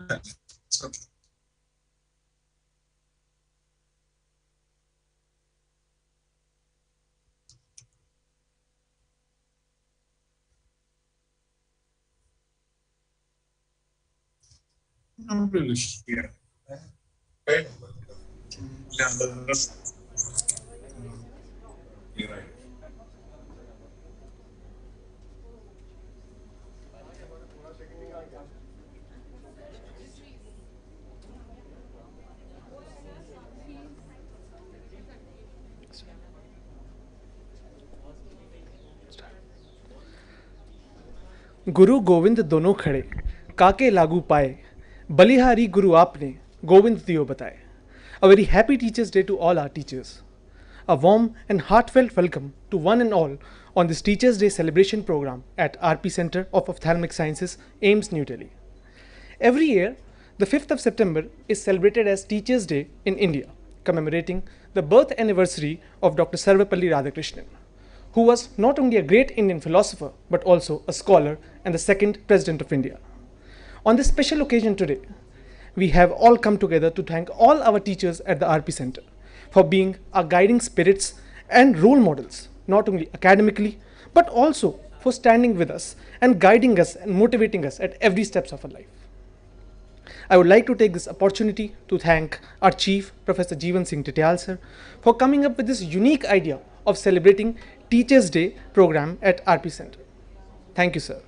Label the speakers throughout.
Speaker 1: So, I'm really sure. Right? Yeah, you're right.
Speaker 2: गुरु गोविंद दोनों खड़े काके लागू पाए बलिहारी गुरु आपने गोविंद दियो बताए. A very happy Teachers' Day to all our teachers. A warm and heartfelt welcome to one and all on this Teachers' Day celebration program at RP Center of Ophthalmic Sciences, AIIMS, New Delhi. Every year, the 5th of September is celebrated as Teachers' Day in India, commemorating the birth anniversary of Dr. Sarvepalli Radhakrishnan, who was not only a great Indian philosopher but also a scholar and the second President of India. On this special occasion today, we have all come together to thank all our teachers at the RP Center for being our guiding spirits and role models, not only academically but also for standing with us and guiding us and motivating us at every steps of our life. I would like to take this opportunity to thank our Chief, Professor Jeevan Singh Titial sir, for coming up with this unique idea of celebrating Teachers' Day program at RP Center. Thank you, sir.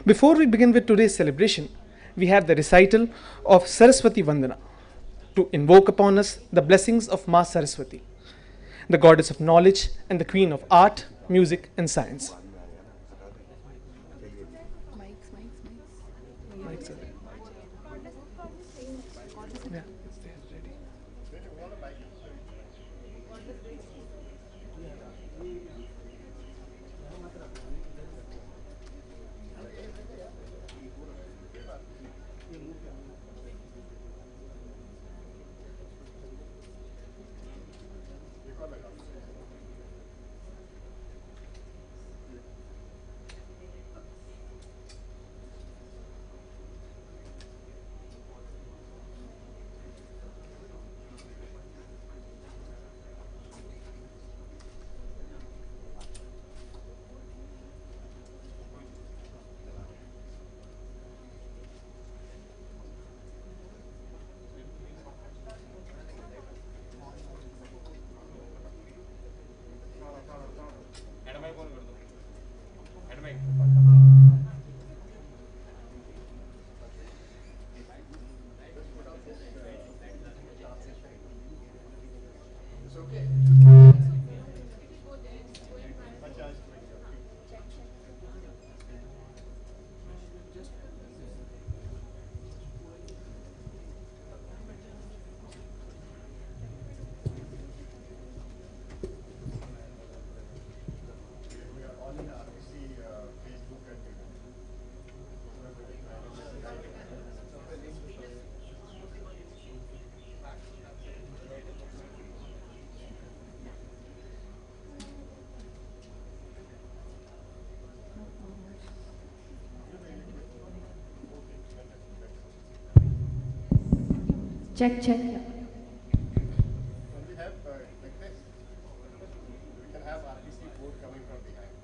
Speaker 2: Before we begin with today's celebration, we have the recital of Saraswati Vandana to invoke upon us the blessings of Ma Saraswati, the goddess of knowledge and the queen of art, music, and science. Yeah.
Speaker 3: Check, check.
Speaker 4: We have like this. We can have RPC board coming from behind.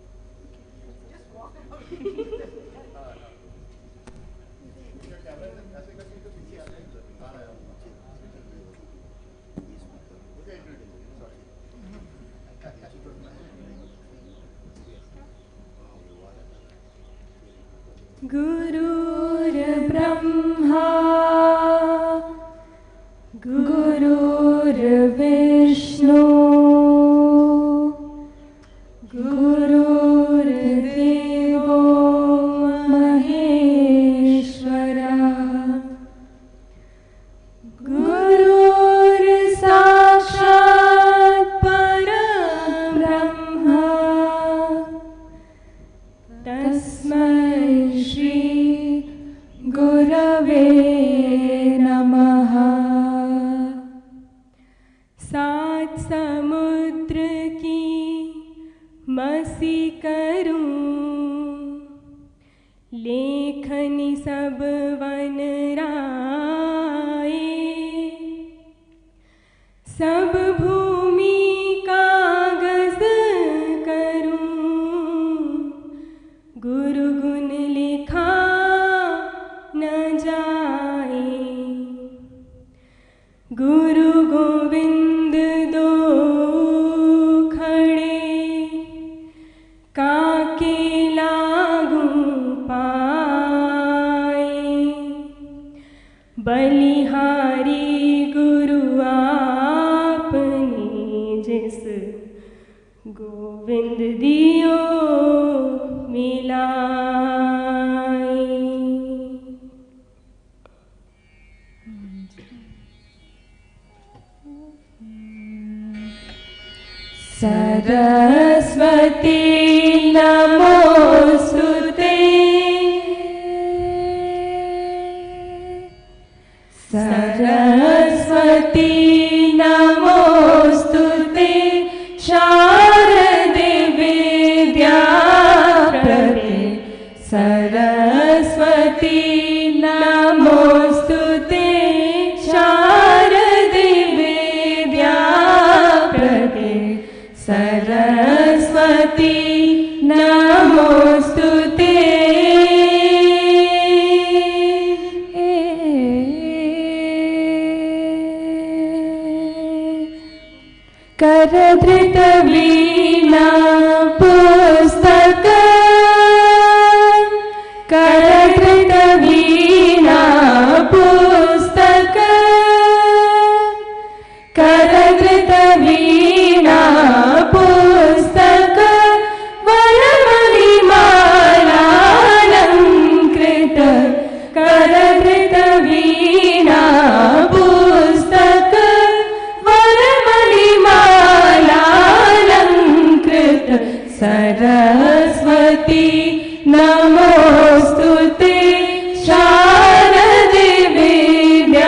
Speaker 4: Just walk out. Your camera is ऐसे करके तो पीछे आ रहा है. Okay, sorry.
Speaker 3: गुरुर्ब्रह्मा गुरुर्विष्णु गुरुर्देवो महेश्वरः गुरुर्साक्षात् परब्रह्म तस्मै श्री गुरवे नमः. सात समुद्र की मसी करूं लेखनी सब वन रा बलिहारी गुरु आपने जिस गोविंद दियो मिलाई। सरस्वती नमोस्तुते, सरस्वती नमोस्तुते, शारदे विद्याप्रदे, सरस्वती नमोस्तुते, शारदे विद्याप्रदे, सरस्वती नमोस्तुते। करधृत वीणा पुस्तक, करधृत वीणा पुस्तक, करधृत वीणा पुस्तक, वरमणिमालालङ्कृत, करधृत वीणा पुस्तक, वरमणिमालालङ्कृत, सरस्वती नमोस्तुते, शारदे विद्याप्रदे,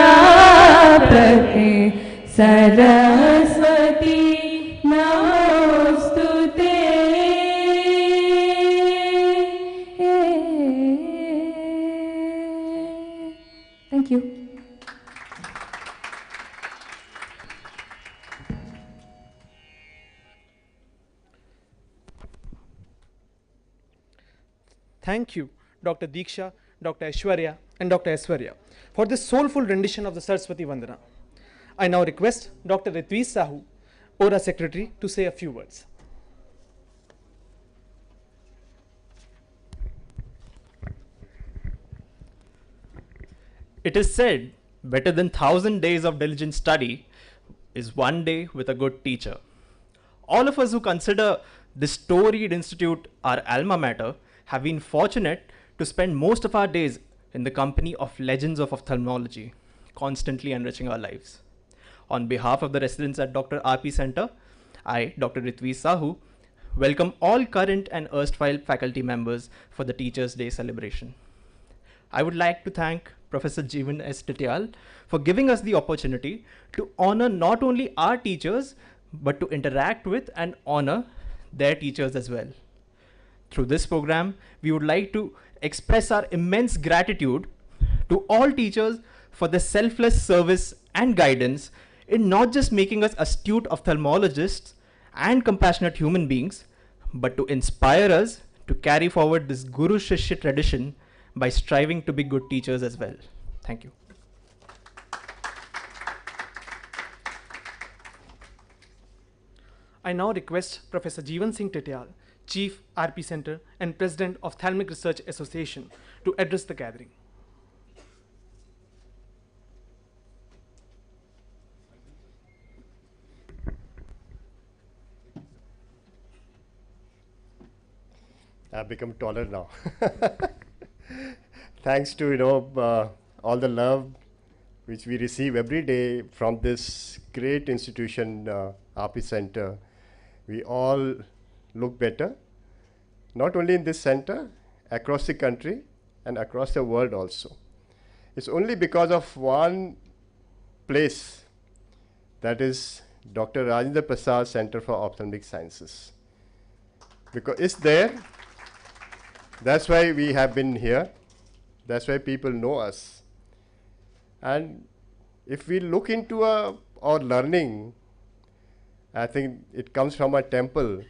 Speaker 3: सरस्वती नमोस्तुते। Thank you.
Speaker 2: Thank you, Dr. Diksha, Dr. Aishwarya, and Dr. Aishwarya, for this soulful rendition of the Saraswati Vandana. I now request Dr. Ritvi Sahu, ORA Secretary, to say a few words.
Speaker 5: It is said, better than 1,000 days of diligent study is one day with a good teacher. All of us who consider this storied institute our alma mater have been fortunate to spend most of our days in the company of legends of ophthalmology, constantly enriching our lives. On behalf of the residents at Dr. RP Center, I, Dr. Ritvi Sahu, welcome all current and erstwhile faculty members for the Teachers' Day celebration. I would like to thank Professor Jeevan S. Tityal for giving us the opportunity to honor not only our teachers, but to interact with and honor their teachers as well. Through this program, we would like to express our immense gratitude to all teachers for their selfless service and guidance in not just making us astute ophthalmologists and compassionate human beings, but to inspire us to carry forward this Guru Shishya tradition by striving to be good teachers as well. Thank you.
Speaker 2: I now request Professor Jeevan Singh Tityal, Chief RP Center and President of Ophthalmic Research Association, to address the gathering.
Speaker 4: I've become taller now. Thanks to all the love which we receive every day from this great institution, RP Center, we all look better, not only in this center, across the country and across the world also. It's only because of one place, that is Dr. Rajendra Prasad Center for Ophthalmic Sciences. Because it's there, that's why we have been here, that's why people know us. And if we look into our learning, I think it comes from a temple,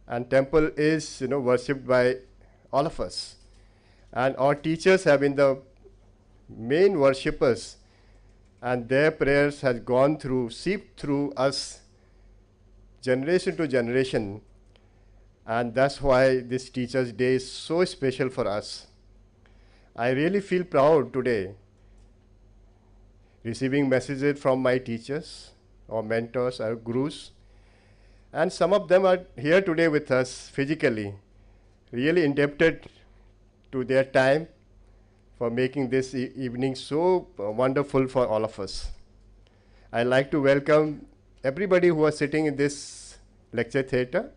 Speaker 4: and temple is worshipped by all of us, and our teachers have been the main worshippers, and their prayers has gone through, seeped through us generation to generation, and that's why this Teachers' Day is so special for us. I really feel proud today receiving messages from my teachers or mentors or gurus. And some of them are here today with us physically, really indebted to their time for making this evening so wonderful for all of us. I'd like to welcome everybody who are sitting in this lecture theatre.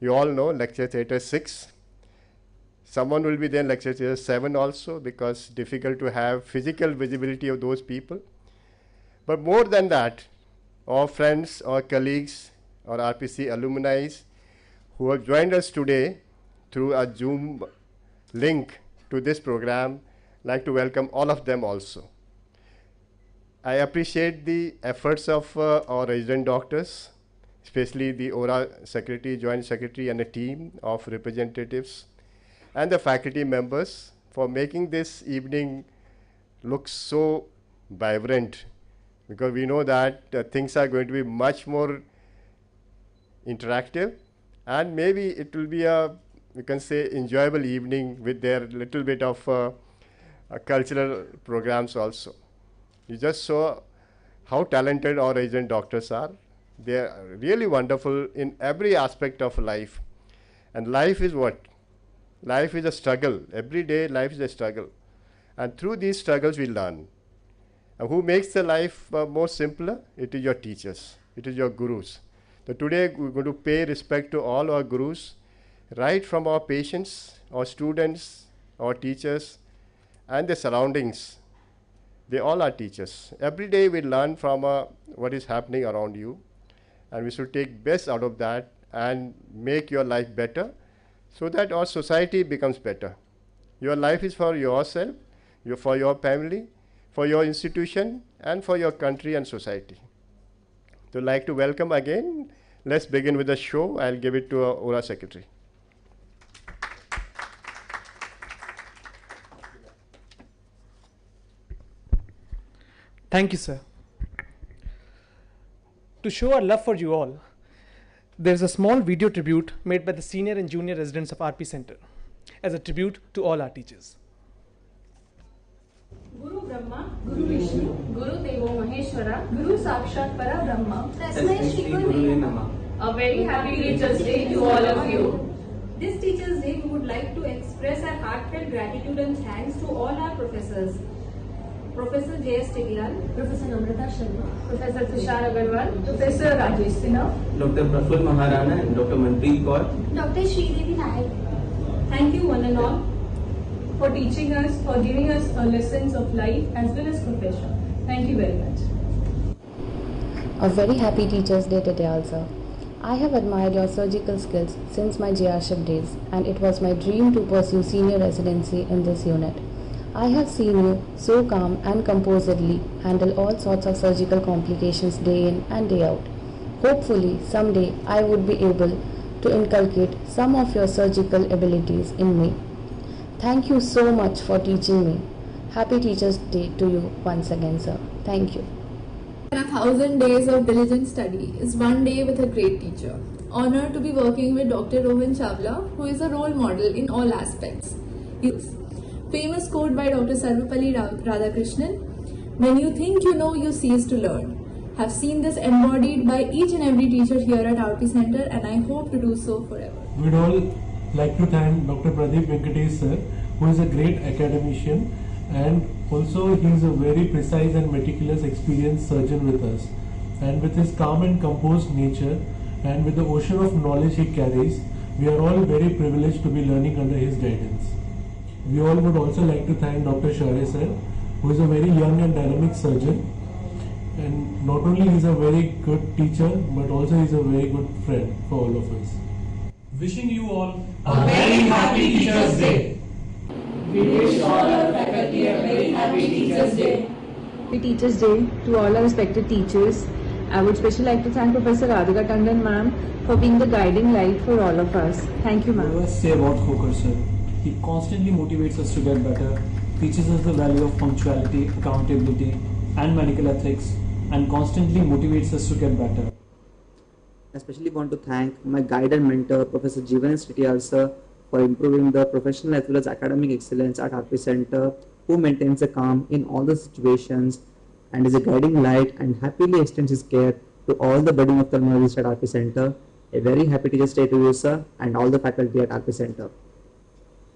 Speaker 4: You all know lecture theatre 6. Someone will be there in lecture theatre 7 also, because difficult to have physical visibility of those people. But more than that, our friends, our colleagues, our RPC alumni who have joined us today through a Zoom link to this program, I'd like to welcome all of them also. I appreciate the efforts of our resident doctors, especially the ORA secretary, joint secretary, and a team of representatives, and the faculty members for making this evening look so vibrant, because we know that things are going to be much more interactive, and maybe it will be a, you can say, enjoyable evening with their little bit of cultural programs also. You just saw how talented our resident doctors are. They are really wonderful in every aspect of life. And life is what? Life is a struggle. Every day life is a struggle. And through these struggles we learn. And who makes the life more simpler? It is your teachers. It is your gurus. So today we're going to pay respect to all our gurus, right from our patients, our students, our teachers, and the surroundings. They all are teachers. Every day we learn from what is happening around you, and we should take best out of that and make your life better so that our society becomes better. Your life is for yourself, for your family, for your institution, and for your country and society. So I'd like to welcome again. Let's begin with the show. I'll give it to our ORA secretary.
Speaker 2: Thank you, sir. To show our love for you all, there's a small video tribute made by the senior and junior residents of RP Center as a tribute to all our teachers.
Speaker 6: Guru Brahma, Guru Vishnu, Guru Devo Maheshwara, Guru Sakshat Para Brahma. Tasmai Shri Guru Namah. A very happy Teachers' Day to all of you. This Teachers' Day, we would like to express our heartfelt gratitude and thanks to all our professors. Professor J.S. Tiglal, Professor Namrata Sharma, Professor Tushar Agarwal, Professor Rajesh Sinha,
Speaker 7: Dr. Praful Maharana and Dr. Manpreet Kaur,
Speaker 6: Dr. Sridevi Nayak. Thank you one and all for teaching us, for giving us lessons of life as well as profession. Thank you very much.
Speaker 8: A very happy Teachers' Day today also. I have admired your surgical skills since my JRship days, and it was my dream to pursue senior residency in this unit. I have seen you so calm and composedly handle all sorts of surgical complications day in and day out. Hopefully, someday I would be able to inculcate some of your surgical abilities in me. Thank you so much for teaching me. Happy Teachers' Day to you once again, sir. Thank you.
Speaker 9: 1,000 days of diligent study is one day with a great teacher. Honored to be working with Dr. Rohan Chawla, who is a role model in all aspects. Famous quote by Dr. Sarvapalli Radhakrishnan, "When you think you know, you cease to learn." Have seen this embodied by each and every teacher here at RP Center, and I hope to do so forever.
Speaker 10: We'd all like to thank Dr. Pradeep Venkatesh sir, who is a great academician, and also he is a very precise and meticulous experienced surgeon with us. And with his calm and composed nature, and with the ocean of knowledge he carries, we are all very privileged to be learning under his guidance. We all would also like to thank Dr. Share sir, who is a very young and dynamic surgeon, and not only is a very good teacher, but also is a very good friend for all of us. Wishing you all
Speaker 3: a very happy Teachers' Day. We wish all our faculty a very happy Teachers' Day.
Speaker 11: Happy Teachers' Day to all our respected teachers. I would especially like to thank Professor Radhika Tandon ma'am for being the guiding light for all of us. Thank you, ma'am.
Speaker 10: What do I say about Khokar sir? He constantly motivates us to get better, teaches us the value of punctuality, accountability, and medical ethics, and constantly motivates us to get better.
Speaker 12: I especially want to thank my guide and mentor, Professor Jeevan Sritiyal sir, for improving the professional as well as academic excellence at RP Center, who maintains a calm in all the situations and is a guiding light and happily extends his care to all the budding ophthalmologists at RP Center. A very happy Teachers Day to you, sir, and all the faculty at RP Center.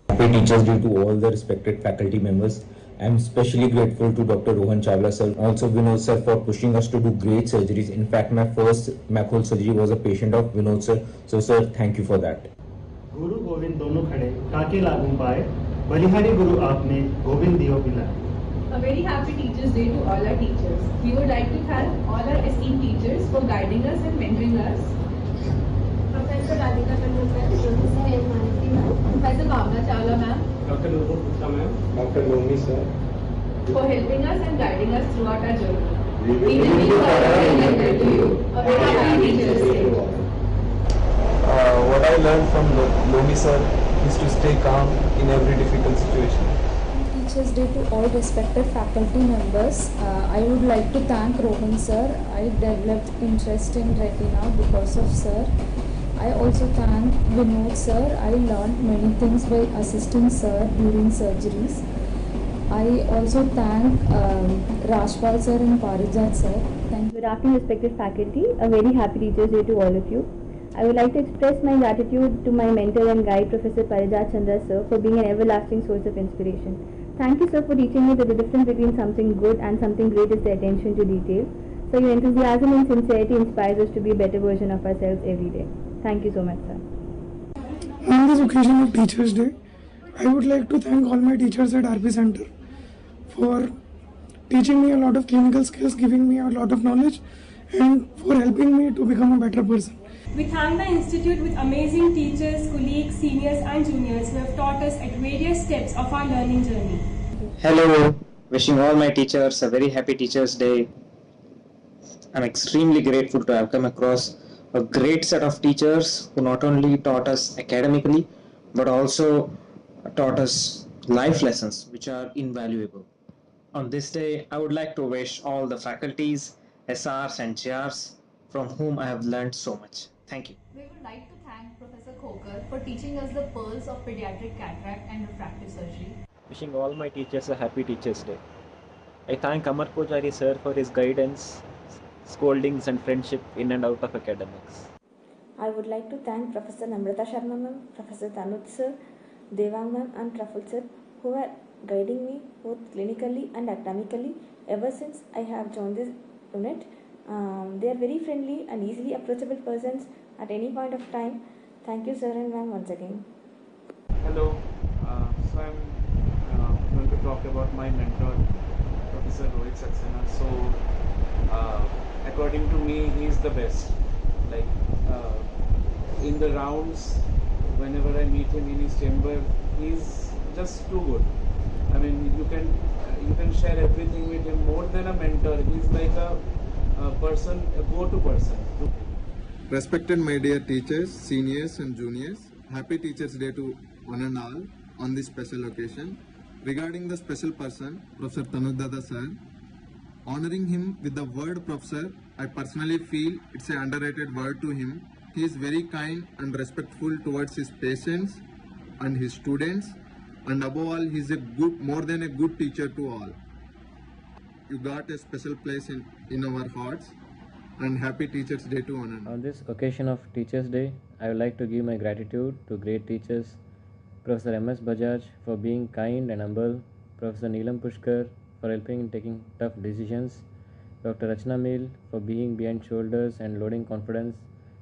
Speaker 13: Happy Teachers Day to all the respected faculty members. I am especially grateful to Dr. Rohan Chawla sir, also Vinod sir for pushing us to do great surgeries. In fact, my first macro surgery was a patient of Vinod sir. So sir, thank you for that.
Speaker 14: गुरु गोविंद दोनों खड़े काके लागू पाए बलिहारी गुरु आपने गोविंद दियो पिलाए.
Speaker 6: A very happy Teachers Day to all our teachers. We would like to thank all our esteemed teachers for guiding us and mentoring us. Professor Radhika Tandon ma'am, Professor M. ma'am, Professor Bhavna Chawla ma'am,
Speaker 7: Dr. Lupo Gupta ma'am,
Speaker 14: Dr. Lomi sir,
Speaker 6: for helping us and guiding us throughout our journey. We will be forever indebted to you. A very happy Teachers Day.
Speaker 15: What I learned from Lomi sir is to stay calm in every difficult situation.
Speaker 16: Teachers Day to all respected faculty members. I would like to thank Rohan sir. I developed interest in retina because of sir. I also thank Vinod sir. I learned many things by assisting sir during surgeries. I also thank Rajpal sir and Parijat sir. Thank you.
Speaker 17: Good afternoon, respected faculty. A very happy Teachers Day to all of you. I would like to express my gratitude to my mentor and guide, Professor Parijat Chandra sir, for being an everlasting source of inspiration. Thank you, sir, for teaching me that the difference between something good and something great is the attention to detail. So your enthusiasm and sincerity inspires us to be a better version of ourselves every day. Thank you so much, sir.
Speaker 18: On this occasion of Teachers Day, I would like to thank all my teachers at RP Center for teaching me a lot of clinical skills, giving me a lot of knowledge, and for helping me to become a better person.
Speaker 19: We thank the Institute with amazing teachers, colleagues, seniors and juniors who have taught us at various steps of our learning journey.
Speaker 20: Hello, wishing all my teachers a very happy Teachers Day. I'm extremely grateful to have come across a great set of teachers who not only taught us academically but also taught us life lessons which are invaluable. On this day, I would like to wish all the faculties, SRs and JRs from whom I have learned so much. Thank you.
Speaker 21: We would like to thank Professor Khokar for teaching us the pearls of pediatric cataract and refractive surgery.
Speaker 22: Wishing all my teachers a happy Teachers Day. I thank Amar Pujari sir for his guidance, scoldings and friendship in and out of academics.
Speaker 23: I would like to thank Professor Namrata Sharma ma'am, Professor Tanuj sir, Devang ma'am and Praful sir who are guiding me both clinically and academically ever since I have joined this unit. They are very friendly and easily approachable persons at any point of time. Thank you sir and ma'am once again.
Speaker 24: Hello, so I'm going to talk about my mentor, Professor Rohit Saxena. So according to me, he is the best. Like in the rounds, whenever I meet him in his chamber, he's just too good. I mean, you can share everything with him. More than a mentor, he's like a person, a go-to person.
Speaker 25: Respected my dear teachers, seniors and juniors, happy Teachers Day to one and all on this special occasion. Regarding the special person, Professor Tanuj Dada sir, honoring him with the word professor, I personally feel it's an underrated word to him. He is very kind and respectful towards his patients and his students, and above all, he is a good, more than a good teacher to all. You got a special place in our hearts, and happy Teachers Day to one and all.
Speaker 22: On this occasion of Teachers Day, I would like to give my gratitude to great teachers, Professor M.S. Bajaj for being kind and humble, Professor Neelam Pushkar for helping in taking tough decisions, Dr. Rachna Mil for being behind shoulders and loading confidence,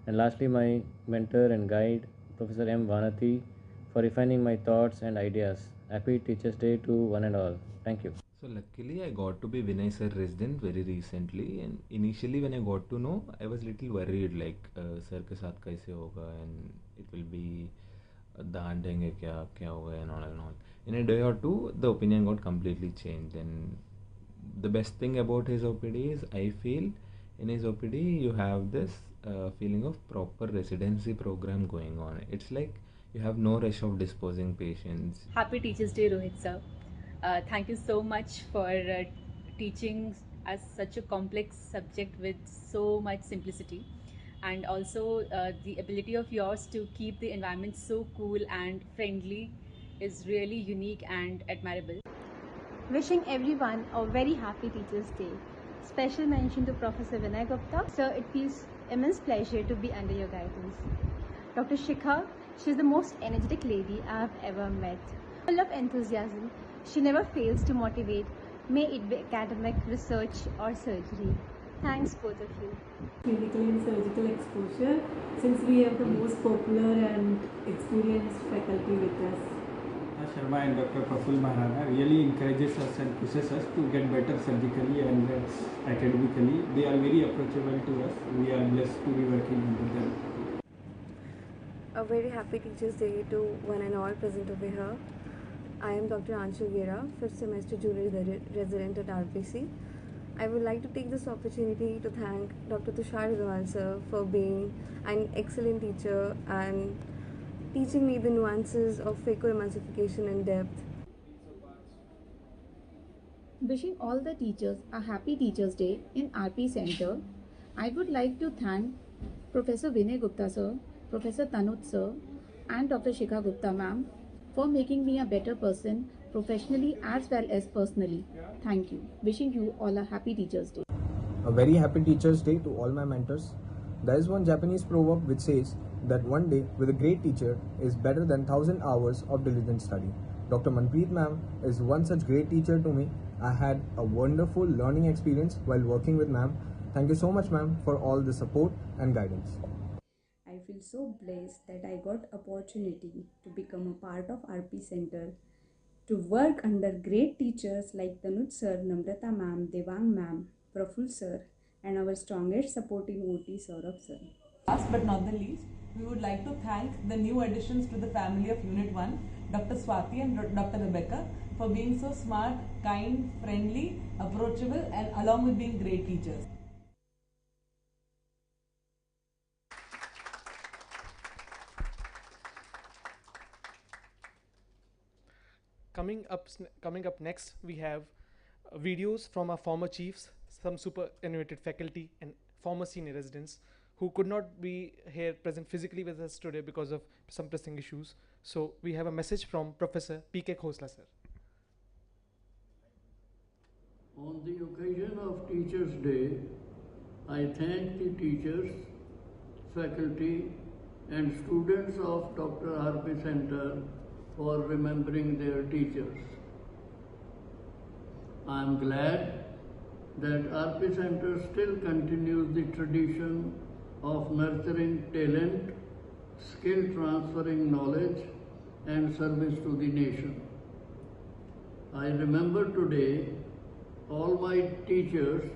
Speaker 22: and lastly my mentor and guide, Professor M. Vanati for refining my thoughts and ideas. Happy Teachers Day to one and all. Thank you.
Speaker 26: So luckily I got to be Vinay sir resident very recently, and initially when I got to know I was little worried like sir ke saath kaise hoga and it will be daan denge kya hoga and all. In a day or two the opinion got completely changed, and the best thing about his OPD is I feel in his OPD you have this feeling of proper residency program going on. It's like you have no rush of disposing patients.
Speaker 27: Happy Teachers Day, Rohit sir. Thank you so much for teaching us such a complex subject with so much simplicity, and also the ability of yours to keep the environment so cool and friendly is really unique and admirable.
Speaker 28: Wishing everyone a very happy Teachers Day.
Speaker 1: Special mention to Professor Vinay Gupta. Sir, it feels immense pleasure to be under your guidance. Dr. Shikha, she's the most energetic lady I have ever met. Full of enthusiasm, she never fails to motivate, may it be academic, research or surgery. Thanks both of you.
Speaker 2: Clinical and surgical exposure, since we have the most popular and experienced faculty with us.
Speaker 3: Sharma and Dr. Praful Maharana really encourages us and pushes us to get better surgically and academically. They are very approachable to us. We are blessed to be working under them.
Speaker 4: A very happy Teachers' Day to one and all present over here. I am Dr. Anshu Gera, 5th semester junior resident at RPC. I would like to take this opportunity to thank Dr. Tushar Agarwal sir for being an excellent teacher and teaching me the nuances of phacoemulsification in depth.
Speaker 5: Wishing all the teachers a happy Teachers' Day in RP Center, I would like to thank Professor Vinay Gupta sir, Professor Tanuj sir and Dr. Shikha Gupta ma'am for making me a better person professionally as well as personally. Thank you. Wishing you all a happy Teachers' Day.
Speaker 8: A very happy Teachers' Day to all my mentors. There is one Japanese proverb which says that one day with a great teacher is better than 1,000 hours of diligent study. Dr. Manpreet ma'am is one such great teacher to me. I had a wonderful learning experience while working with ma'am. Thank you so much ma'am for all the support and guidance.
Speaker 9: I feel so blessed that I got opportunity to become a part of RP Center, to work under great teachers like Tanuj sir, Namrata ma'am, Devang ma'am, Praful sir, and our strongest supporting OT Saurabh sir.
Speaker 28: Last but not the least, we would like to thank the new additions to the family of Unit 1, Dr. Swati and Dr. Rebecca, for being so smart, kind, friendly, approachable, and along with being great teachers.
Speaker 29: Coming up next, we have videos from our former chiefs, some superannuated faculty and former senior residents who could not be here present physically with us today because of some pressing issues. So we have a message from Professor P.K. Khosla sir.
Speaker 30: On the occasion of Teachers' Day, I thank the teachers, faculty and students of Dr. R.P. Center for remembering their teachers. I am glad that RP Center still continues the tradition of nurturing talent, skill transferring knowledge and service to the nation. I remember today all my teachers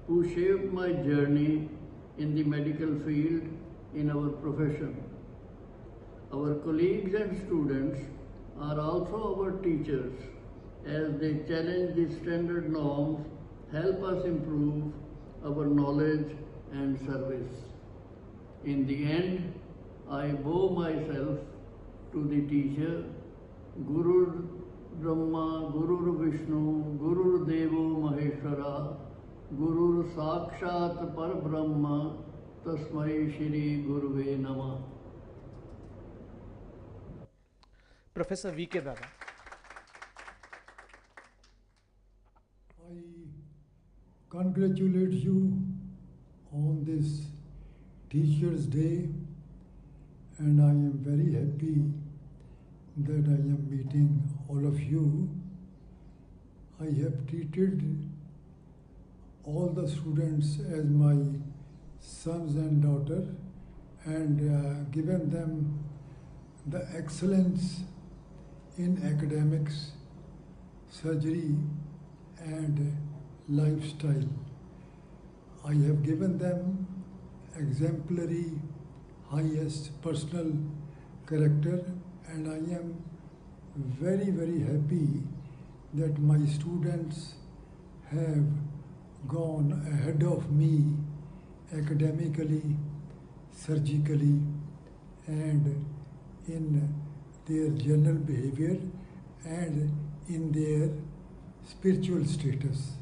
Speaker 30: who shaped my journey in the medical field in our profession. Our colleagues and students are also our teachers as they challenge the standard norms, help us improve our knowledge and service. In the end, I bow myself to the teacher, Guru Brahma, Guru Vishnu, Guru Devo Maheshwara, Guru Sakshat Parbrahma, Tasmai Shri Guruve Namah.
Speaker 29: Professor V.K. Dada.
Speaker 31: I congratulate you on this Teachers' Day, and I am very happy that I am meeting all of you. I have treated all the students as my sons and daughters and given them the excellence in academics, surgery and lifestyle. I have given them exemplary, highest personal character, and I am very, very happy that my students have gone ahead of me academically, surgically, and in their general behavior and in their spiritual status.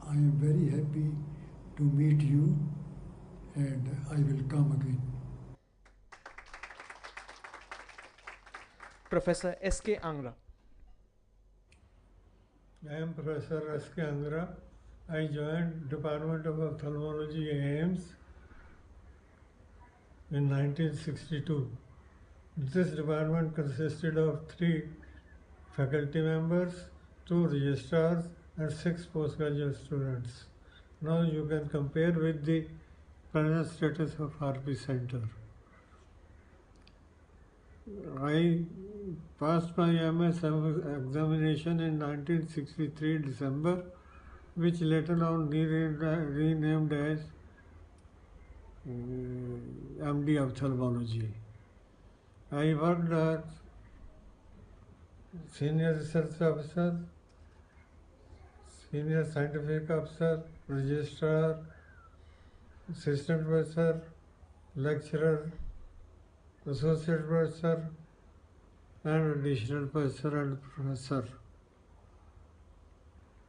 Speaker 31: I am very happy to meet you, and I will come again.
Speaker 29: Professor S.K. Angra.
Speaker 32: I am Professor S.K. Angra.
Speaker 31: I joined Department of Ophthalmology AIIMS in 1962. This department consisted of 3 faculty members, 2 registrars and 6 postgraduate students. Now you can compare with the present status of RP Center. I passed my MS examination in 1963 December, which later on renamed as MD Ophthalmology. I worked as Senior Research Officer, Senior Scientific Officer, Registrar, Assistant Professor, Lecturer, Associate Professor, and Additional Professor and Professor.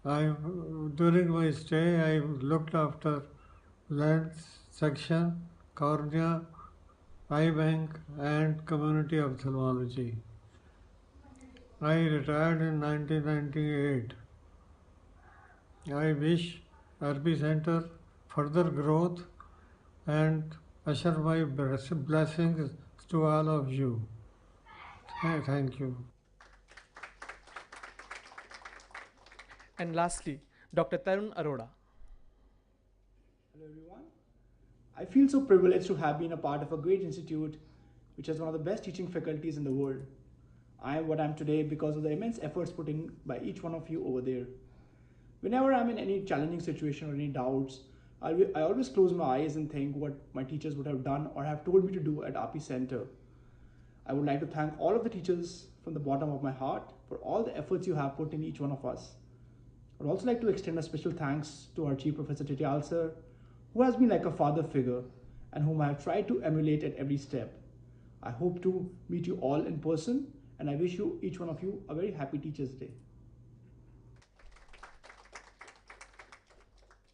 Speaker 31: During my stay, I looked after lens section, cornea, eye bank, and community ophthalmology. I retired in 1998. I wish RP Center further growth and assure my blessings to all of you. Thank you.
Speaker 29: And lastly, Dr. Tarun Arora.
Speaker 6: Hello everyone. I feel so privileged to have been a part of a great institute which has one of the best teaching faculties in the world. I am what I am today because of the immense efforts put in by each one of you over there. Whenever I'm in any challenging situation or any doubts, I always close my eyes and think what my teachers would have done or have told me to do at RP Center. I would like to thank all of the teachers from the bottom of my heart for all the efforts you have put in each one of us. I would also like to extend a special thanks to our Chief Professor Tityal sir, who has been like a father figure and whom I have tried to emulate at every step. I hope to meet you all in person, and I wish you, each one of you, a very happy Teachers' Day.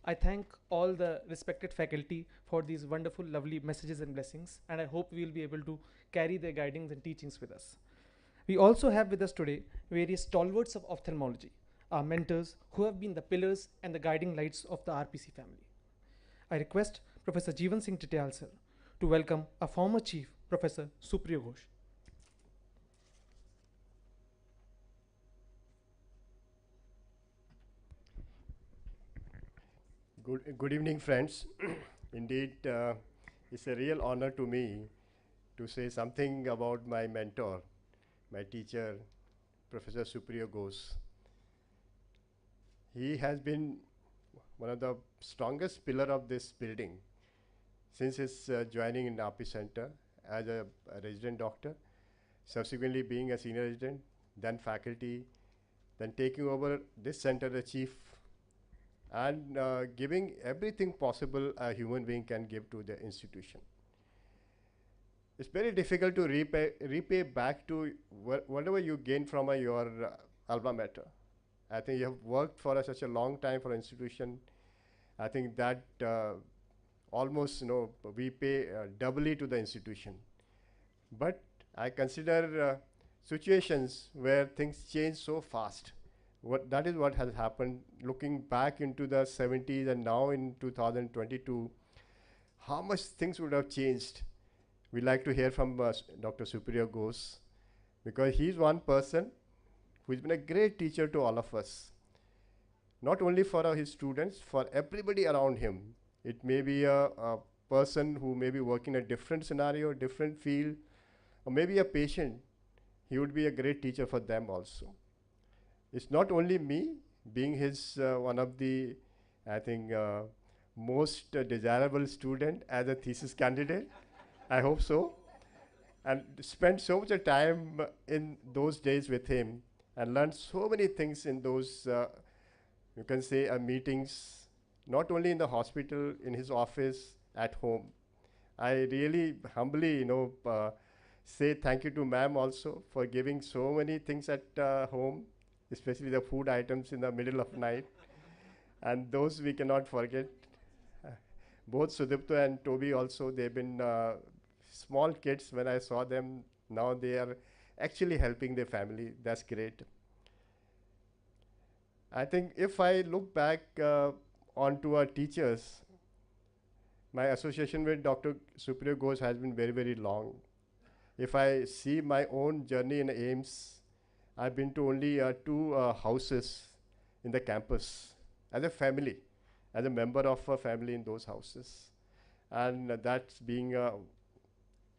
Speaker 29: I thank all the respected faculty for these wonderful, lovely messages and blessings, and I hope we will be able to carry their guidings and teachings with us. We also have with us today various stalwarts of ophthalmology, our mentors who have been the pillars and the guiding lights of the RPC family. I request Professor Jeevan Singh Tityal sir to welcome our former chief, Professor Supriya Ghosh.
Speaker 7: Good evening, friends. Indeed, it's a real honor to me to say something about my mentor, my teacher, Professor Supriya Ghosh. He has been one of the strongest pillar of this building since his joining in RP Center as a resident doctor, subsequently being a senior resident, then faculty, then taking over this center as chief, and giving everything possible a human being can give to the institution. It's very difficult to repay back to whatever you gain from your alma mater. I think you have worked for such a long time for an institution. I think that almost, we pay doubly to the institution. But I consider situations where things change so fast. That is what has happened. Looking back into the 70s and now in 2022, how much things would have changed. We like to hear from Dr. Supriya Ghosh, because he's one person who's been a great teacher to all of us. Not only for his students, for everybody around him. It may be a person who may be working in a different scenario, different field, or maybe a patient. He would be a great teacher for them also. It's not only me being his one of the, I think, most desirable student as a thesis candidate. I hope so. And spent so much time in those days with him and learned so many things in those, you can say, meetings, not only in the hospital, in his office, at home. I really humbly, say thank you to ma'am also for giving so many things at home, especially the food items in the middle of night. And those we cannot forget. Both Sudipto and Toby also, they've been small kids when I saw them. Now they are actually helping their family. That's great. I think if I look back on to our teachers, my association with Dr. Supriya Ghosh has been very, very long. If I see my own journey in AIIMS, I've been to only 2 houses in the campus as a family, as a member of a family in those houses. And that's being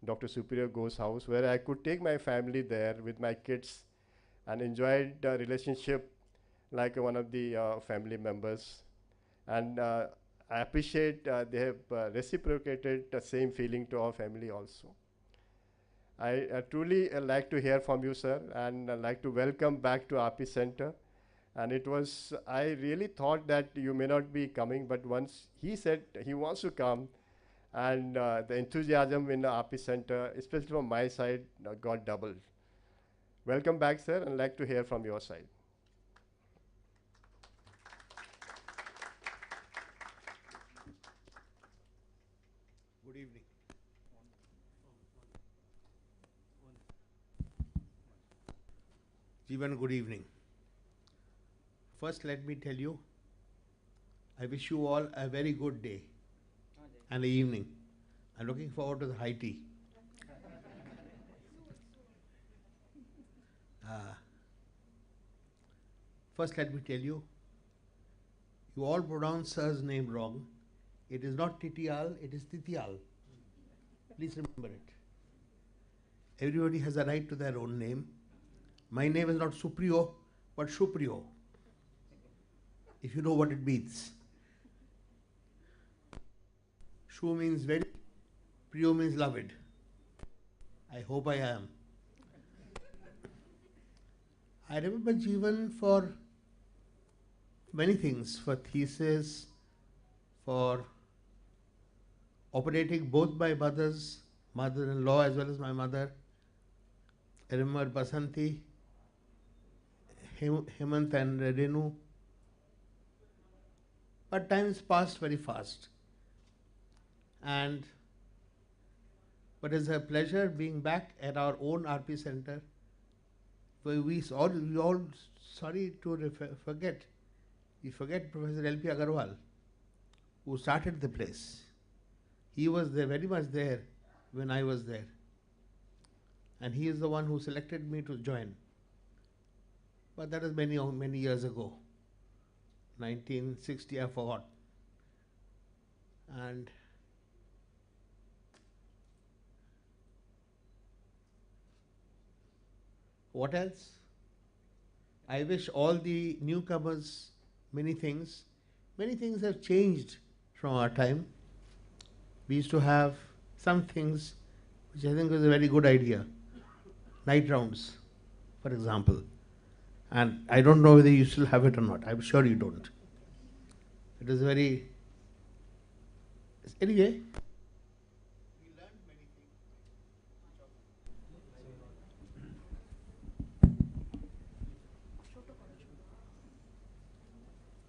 Speaker 7: Dr. Supriya Ghosh's house, where I could take my family there with my kids and enjoy the relationship like one of the family members. And I appreciate they have reciprocated the same feeling to our family also. I truly like to hear from you, sir, and like to welcome back to RP Center. And it was, I really thought that you may not be coming, but once he said he wants to come, and the enthusiasm in the RP Center, especially from my side, got doubled. Welcome back, sir, and like to hear from your side.
Speaker 10: Good evening. Jeevan, good evening. First, let me tell you, I wish you all a very good day and the evening. I'm looking forward to the high tea. First, let me tell you, you all pronounce sir's name wrong. It is not Titial, it is Titial. Please remember it. Everybody has a right to their own name. My name is not Supriyo, but Shupriyo, if you know what it means. Shu means very, Priyo means loved. I hope I am. I remember Jeevan for many things, for thesis, for operating both my mother-in-law as well as my mother. I remember Basanti, Hemant and Renu. But times passed very fast. But it's a pleasure being back at our own RP Center. We all sorry to forget. We forget Professor L.P. Agarwal, who started the place. He was there, very much there when I was there. And he is the one who selected me to join. But that is many years ago. 1960, I forgot. And what else? I wish all the newcomers many things. Many things have changed from our time. We used to have some things which I think was a very good idea. Night rounds, for example. And I don't know whether you still have it or not. I'm sure you don't. It is very... Anyway,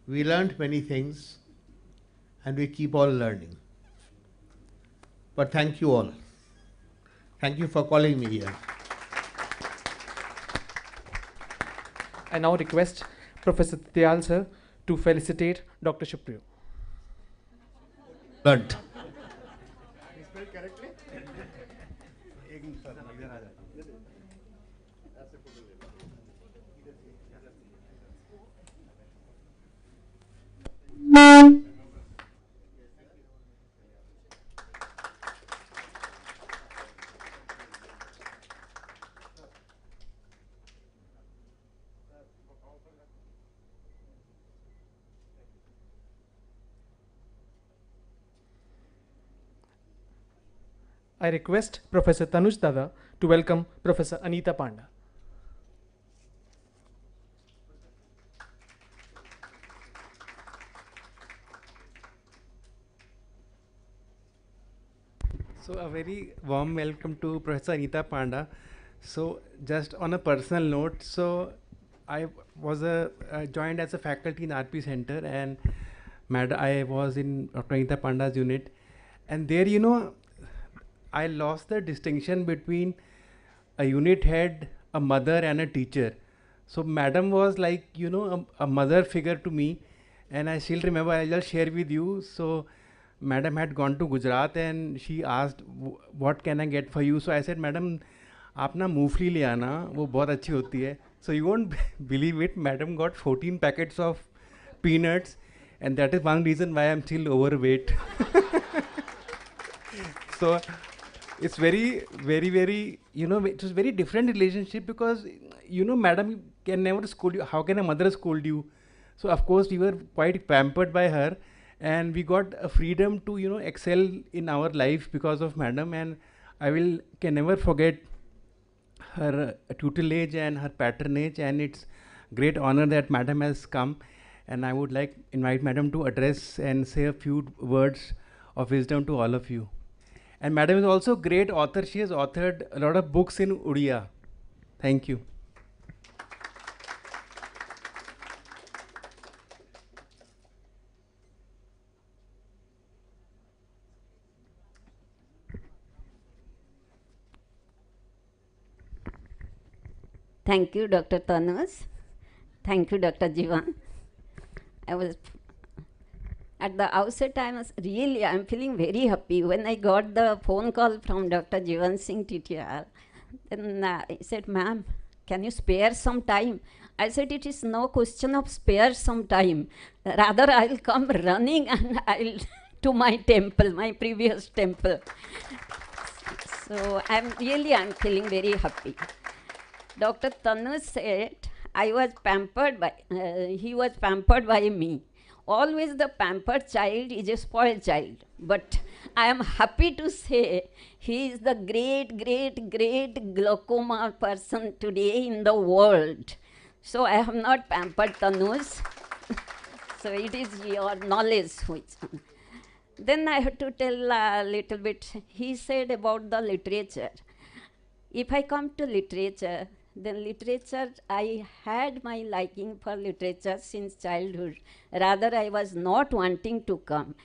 Speaker 10: we learned many things and we keep all learning. But thank you all. Thank you for calling me here.
Speaker 29: I now request Professor Tyal sir to felicitate Dr. Shupriyo.
Speaker 10: Learned.
Speaker 7: Spelled correctly?
Speaker 29: I request Professor Tanuj Dada to welcome Professor Anita Panda.
Speaker 11: So a very warm welcome to Professor Anita Panda. So just on a personal note, so I was joined as a faculty in RP Center, and I was in Dr. Anita Panda's unit, and there, you know, I lost the distinction between a unit head, a mother and a teacher. So madam was like, you know, a mother figure to me, And I still remember, I'll just share with you. So madam had gone to Gujarat and she asked, what can I get for you? So I said, madam, आप ना मूंगफली ले आना, वो बहुत अच्छी होती है. So you won't believe it, madam got 14 packets of peanuts, and that is one reason why I'm still overweight. So it's very, you know, it was very different relationship because, you know, madam can never scold you. How can a mother scold you? So of course we were quite pampered by her, and we got a freedom to, you know, excel in our life because of madam. And I can never forget her tutelage and her patronage, and it's great honor that madam has come. And I would like invite madam to address and say a few words of wisdom to all of you. And madam is also a great author. She has authored a lot of books in Odia. Thank you.
Speaker 12: Thank you, Dr. Tanuj. Thank you, Dr. Jivan. At the outset, I'm feeling very happy when I got the phone call from Dr. Jivan Singh TTR. Then I said, ma'am, can you spare some time? I said, it is no question of spare some time. Rather, I'll come running and I'll to my temple, my previous temple. So I'm feeling very happy. Dr. Tanuj said, he was pampered by me. Always the pampered child is a spoiled child. But I am happy to say he is the great glaucoma person today in the world. So I have not pampered Tanuj. So it is your knowledge which. Then I have to tell a little bit. He said about the literature. If I come to literature, then literature, I had my liking for literature since childhood. Rather, I was not wanting to come.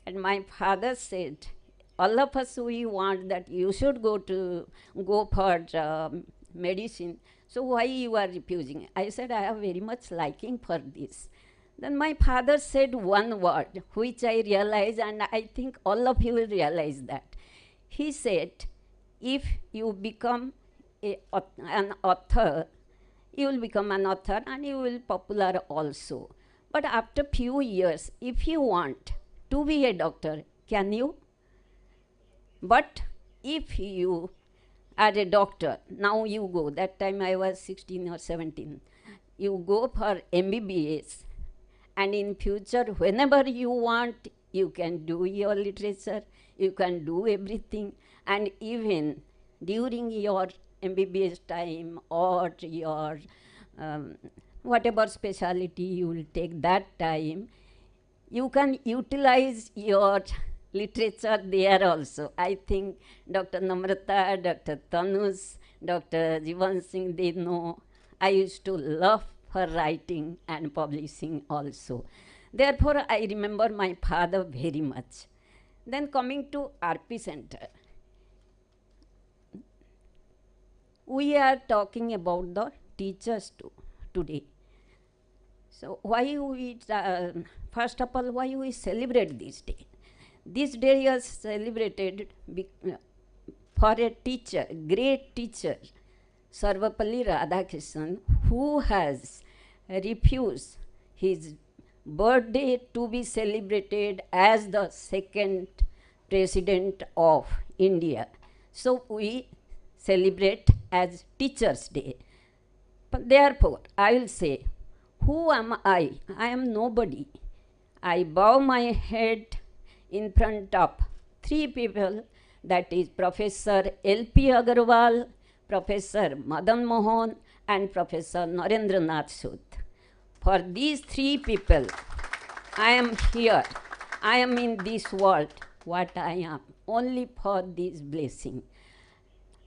Speaker 12: And my father said, all of us, we want that you should go for medicine. So why you are refusing? I said, I have very much liking for this. Then my father said one word, which I realized, and I think all of you will realize that. He said, if you become an author, you will become an author and you will popular also. But after few years, if you want to be a doctor, can you? But if you are a doctor, now you go, that time I was 16 or 17, you go for MBBS, and in future, whenever you want, you can do your literature, you can do everything, and even during your MBBS time or your whatever specialty you will take that time, you can utilize your literature there also. I think Dr. Namrata, Dr. Tanuj, Dr. Jivan Singh, they know I used to love her writing and publishing also. Therefore, I remember my father very much. Then coming to RP Center, we are talking about the teachers too today. So why we, first of all, why we celebrate this day? This day is celebrated for a teacher, great teacher, Sarvapalli Radhakrishnan, who has refused his birthday to be celebrated as the second president of India. So we celebrate as Teachers' Day. But therefore, I will say, who am I? I am nobody. I bow my head in front of three people, that is Professor L.P. Agarwal, Professor Madan Mohan, and Professor Narendranath Sood. For these three people, I am here. I am in this world, what I am, only for this blessing.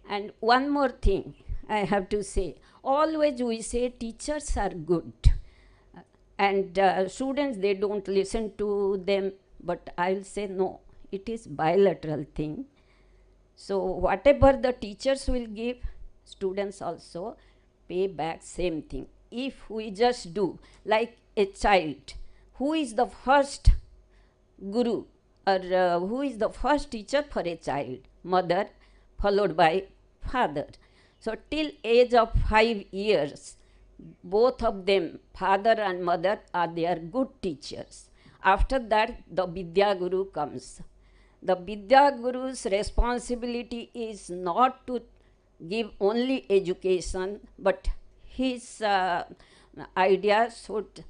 Speaker 12: And one more thing I have to say. Always we say teachers are good. And students, they don't listen to them. But I'll say no, it is bilateral thing. So whatever the teachers will give, students also pay back same thing. If we just do like a child who is the first guru or who is the first teacher for a child? Mother followed by father. So till age of 5 years, both of them, father and mother, are their good teachers. After that, the Vidya Guru comes. The Vidya Guru's responsibility is not to give only education, but his idea should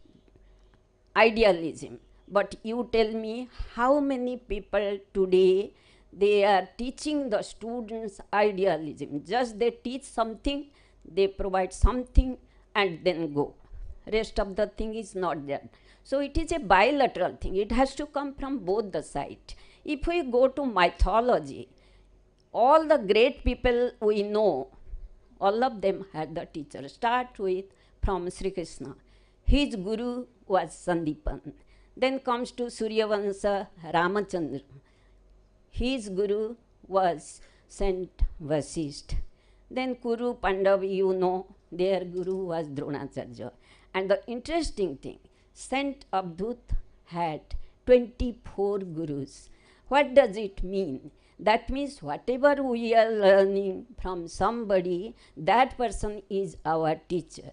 Speaker 12: idealism. But you tell me how many people today they are teaching the students idealism. Just they teach something, they provide something and then go. Rest of the thing is not there. So it is a bilateral thing. It has to come from both the sides. If we go to mythology, all the great people we know, all of them had the teacher. Start with from Sri Krishna. His guru was Sandipan. Then comes to Suryavansa Ramachandra. His guru was Saint Vasisht. Then Kuru Pandav, you know, their guru was Dronacharya. And the interesting thing, Saint Abdut had 24 gurus. What does it mean? That means whatever we are learning from somebody, that person is our teacher.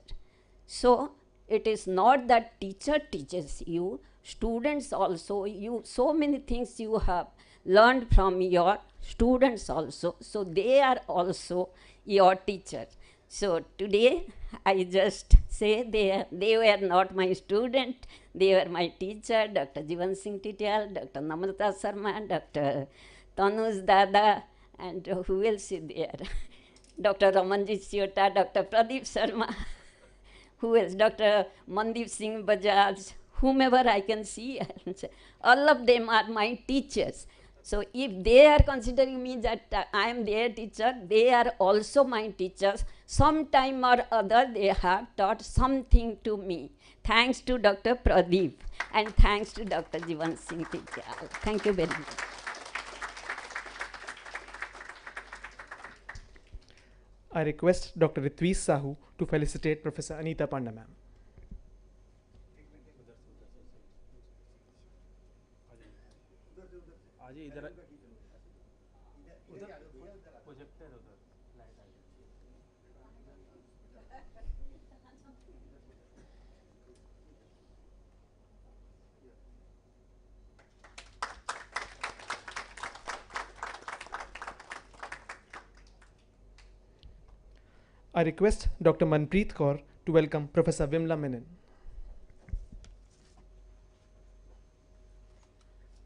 Speaker 12: So it is not that teacher teaches you, students also, you so many things you have learned from your students also. So they are also your teacher. So today I just say they were not my student, they were my teacher, Dr. Jivan Singh Titial, Dr. Namrata Sharma, Dr. Tanuj Dada, and who else is there? Dr. Ramanjit Siota, Dr. Pradeep Sharma, who else? Dr. Mandeep Singh Bajaj, whomever I can see, all of them are my teachers. So if they are considering me that I am their teacher, they are also my teachers. Sometime or other they have taught something to me. Thanks to Dr. Pradeep and thanks to Dr. Jivan Singh Titial. Thank you very much.
Speaker 29: I request Dr. Ritvish Sahu to felicitate Professor Anita Panda ma'am. I request Dr. Manpreet Kaur to welcome Professor Vimla Menon.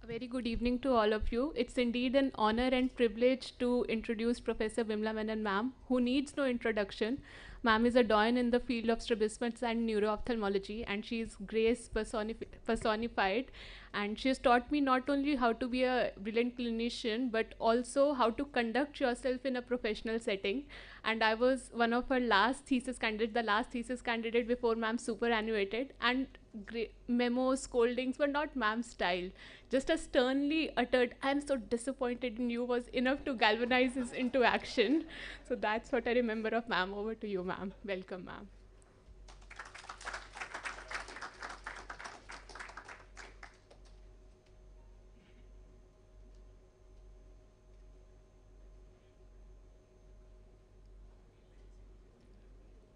Speaker 13: A very good evening to all of you. It's indeed an honor and privilege to introduce Professor Vimla Menon ma'am, who needs no introduction. Ma'am is a doyen in the field of strabismus and neuro-ophthalmology, and she is grace personified. And she has taught me not only how to be a brilliant clinician, but also how to conduct yourself in a professional setting. And I was one of her last thesis candidates, the last thesis candidate before ma'am superannuated. And memos, scoldings were not ma'am's style. Just a sternly uttered, "I am so disappointed in you," was enough to galvanize us into action. So that's what I remember of ma'am. Over to you, ma'am. Welcome, ma'am.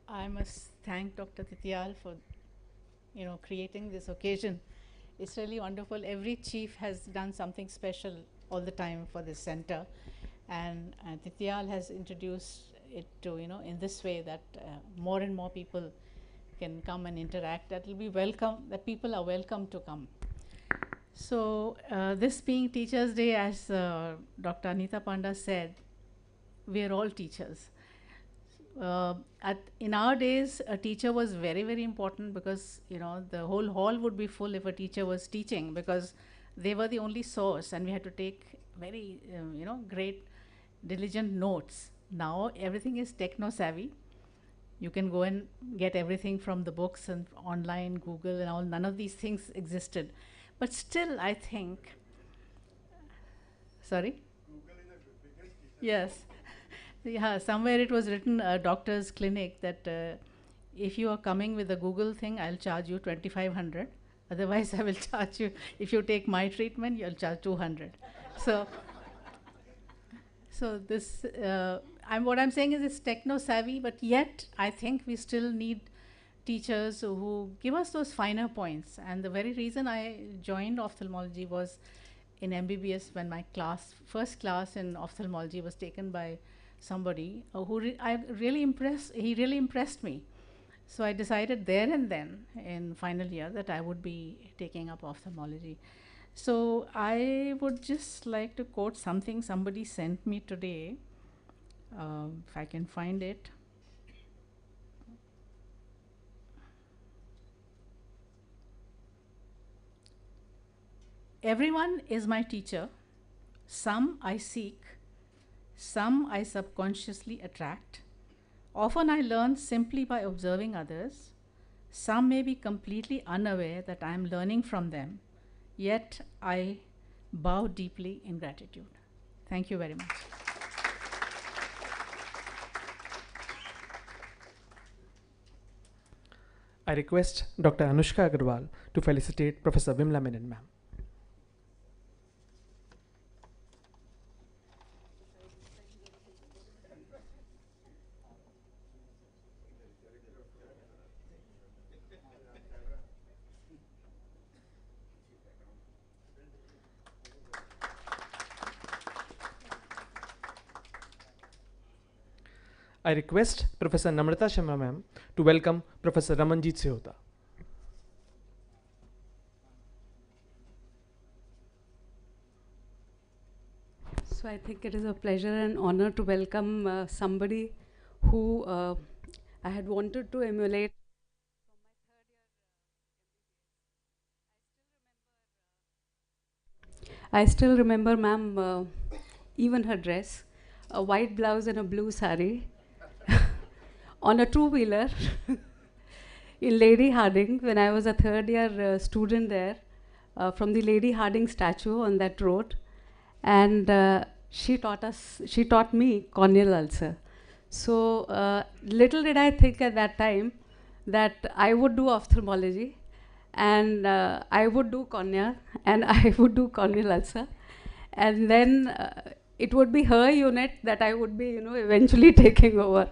Speaker 14: I must thank Dr. Titial for, creating this occasion. It's really wonderful. Every chief has done something special all the time for this center, and Titial has introduced it to, in this way that more and more people can come and interact. That will be welcome. That people are welcome to come. So this being Teachers' Day, as Dr. Anita Panda said, we are all teachers. In our days, a teacher was very, very important because, the whole hall would be full if a teacher was teaching, because they were the only source and we had to take very, great, diligent notes. Now everything is techno-savvy. You can go and get everything from the books and online, Google and all. None of these things existed. But still, I think, sorry? Google is the biggest teacher. Yes. Yeah, somewhere it was written, a doctor's clinic, that if you are coming with a Google thing, I'll charge you 2,500. Otherwise, I will charge you. If you take my treatment, you'll charge 200. So, so this, what I'm saying is it's techno savvy, but yet I think we still need teachers who give us those finer points. And the very reason I joined ophthalmology was in MBBS when my first class in ophthalmology was taken by somebody who he really impressed me. So I decided there and then in final year that I would be taking up ophthalmology. So I would just like to quote something somebody sent me today, if I can find it. Everyone is my teacher. Some I seek, some I subconsciously attract. Often I learn simply by observing others. Some may be completely unaware that I am learning from them, yet I bow deeply in gratitude. Thank you very much.
Speaker 29: I request Dr. Anushka Agarwal to felicitate Professor Vimla Menon, ma'am. I request Professor Namrata Sharma ma'am to welcome Professor Ramanjit Sehota.
Speaker 15: So I think it is a pleasure and honor to welcome somebody who I had wanted to emulate. I still remember ma'am, even her dress, a white blouse and a blue sari on a two-wheeler in Lady Harding when I was a third-year student there, from the Lady Harding statue on that road. And she taught me corneal ulcer. So little did I think at that time that I would do ophthalmology and I would do cornea and I would do corneal ulcer. And then it would be her unit that I would be, eventually taking over.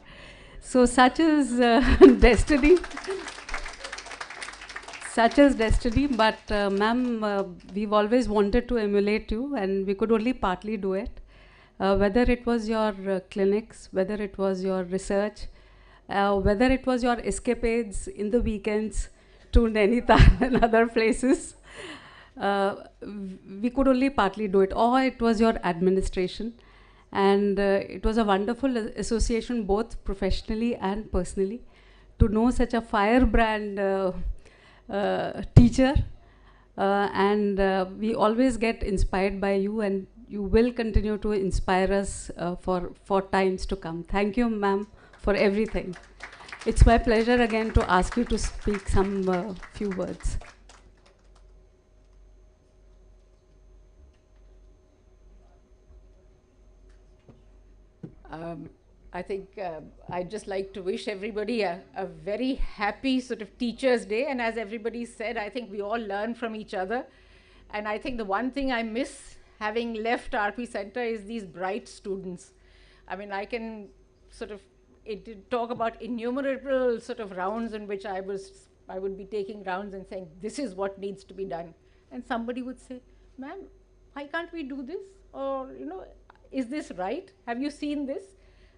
Speaker 15: So such is destiny. Such is destiny, but ma'am, we've always wanted to emulate you and we could only partly do it. Whether it was your clinics, whether it was your research, whether it was your escapades in the weekends to Nainital and other places, we could only partly do it, or it was your administration. And it was a wonderful association, both professionally and personally, to know such a firebrand teacher. And we always get inspired by you, and you will continue to inspire us for times to come. Thank you, ma'am, for everything. It's my pleasure again to ask you to speak some few words.
Speaker 16: I think I'd just like to wish everybody a very happy sort of Teachers' Day. And as everybody said, I think we all learn from each other. And I think the one thing I miss having left RP Center is these bright students. I mean, I can sort of talk about innumerable sort of rounds in which I would be taking rounds and saying, this is what needs to be done. And somebody would say, ma'am, why can't we do this? Or, is this right? Have you seen this?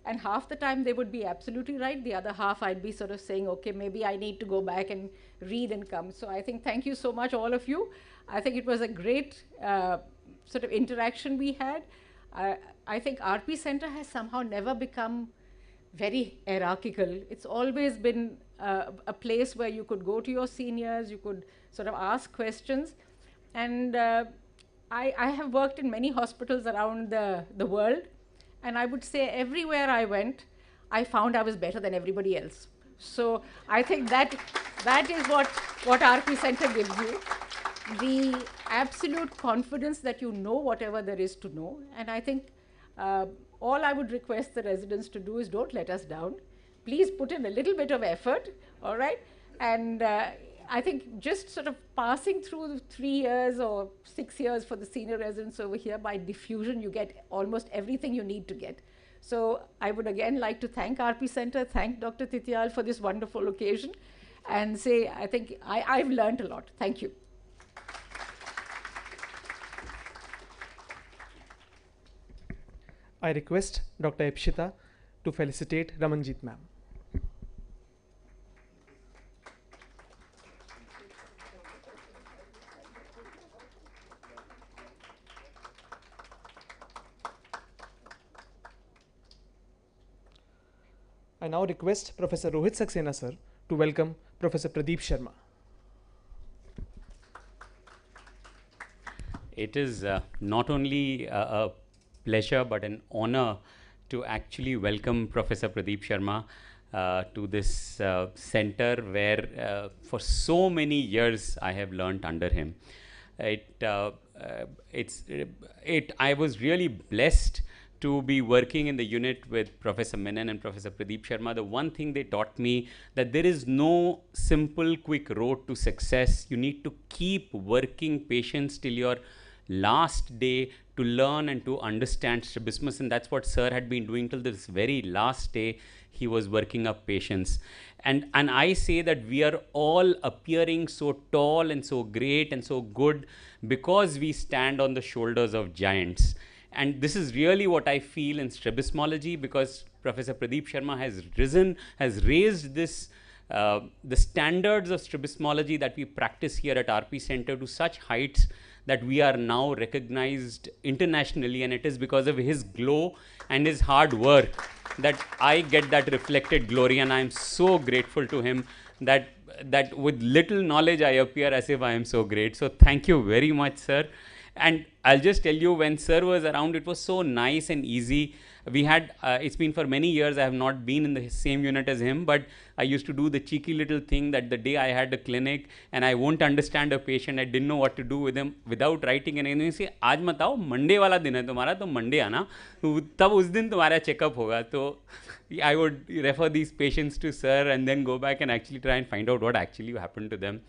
Speaker 16: And half the time they would be absolutely right. The other half I'd be sort of saying, okay, maybe I need to go back and read and come. So I think thank you so much, all of you. I think it was a great sort of interaction we had. I think RP Center has somehow never become very hierarchical. It's always been a place where you could go to your seniors, you could sort of ask questions. And I have worked in many hospitals around the world, and I would say everywhere I went, I found I was better than everybody else. So I think that is what RP Center gives you, the absolute confidence that you know whatever there is to know. And I think all I would request the residents to do is don't let us down. Please put in a little bit of effort, all right? And I think just sort of passing through 3 years or 6 years for the senior residents over here, by diffusion, you get almost everything you need to get. So I would again like to thank RP Center, thank Dr. Titial for this wonderful occasion, and say I think I've learned a lot. Thank you.
Speaker 29: I request Dr. Ipshita to felicitate Ramanjit ma'am. I now request Professor Rohit Saxena sir to welcome Professor Pradeep Sharma.
Speaker 17: It is not only a pleasure but an honor to actually welcome Professor Pradeep Sharma to this center where for so many years I have learnt under him. I was really blessed to be working in the unit with Professor Menon and Professor Pradeep Sharma. The one thing they taught me, that there is no simple quick road to success. You need to keep working patients till your last day to learn and to understand strabismus, and that's what sir had been doing till this very last day. He was working up patients, and I say that we are all appearing so tall and so great and so good because we stand on the shoulders of giants. And this is really what I feel in strabismology, because Professor Pradeep Sharma has raised this the standards of strabismology that we practice here at RP Center to such heights that we are now recognized internationally, and it is because of his glow and his hard work that I get that reflected glory, and I am so grateful to him that with little knowledge I appear as if I am so great. So thank you very much, sir. And I'll just tell you, when sir was around, it was so nice and easy. We had, it's been for many years, I have not been in the same unit as him, but I used to do the cheeky little thing that the day I had a clinic and I won't understand a patient, I didn't know what to do with him, without writing anything, say, आज मत आओ, Monday वाला दिन है तुम्हारा, तो Monday आना, तब उस दिन तुम्हारा checkup होगा. तो I would refer these patients to sir and then go back and actually try and find out what actually happened to them.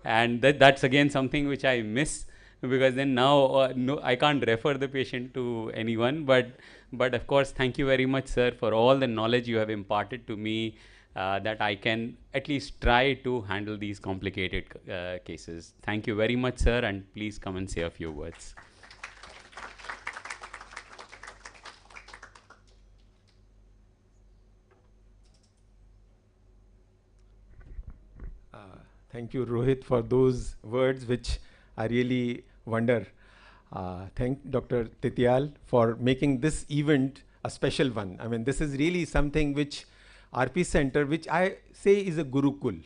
Speaker 17: And that's again something which I miss, because then now no, I can't refer the patient to anyone, but of course thank you very much, sir, for all the knowledge you have imparted to me, that I can at least try to handle these complicated cases. Thank you very much, sir, and please come and say a few words.
Speaker 11: Thank you, Rohit, for those words which I really wonder. Thank Dr. Titial for making this event a special one. I mean, this is really something which RP Center, which I say is a Gurukul.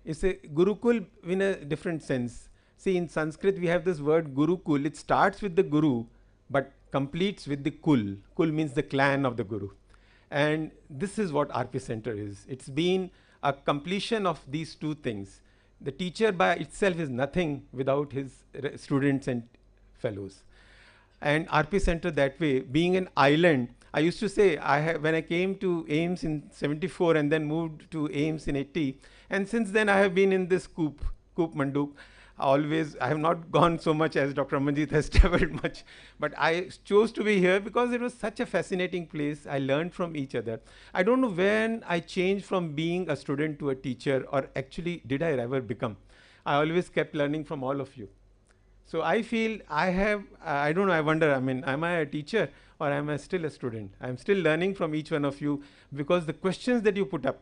Speaker 11: It's a Gurukul in a different sense. See, in Sanskrit, we have this word Gurukul. It starts with the Guru, but completes with the Kul. Kul means the clan of the Guru. And this is what RP Center is. It's been a completion of these two things. The teacher by itself is nothing without his students and fellows. And RP Center that way, being an island, I used to say, when I came to AIIMS in 74 and then moved to AIIMS in 80, and since then I have been in this coop Manduk. Always, I have not gone so much as Dr. Manjit has traveled much, but I chose to be here because it was such a fascinating place. I learned from each other. I don't know when I changed from being a student to a teacher, or actually did I ever become. I always kept learning from all of you. So I feel I have, I don't know, I wonder, I mean, am I a teacher or am I still a student? I'm still learning from each one of you, because the questions that you put up,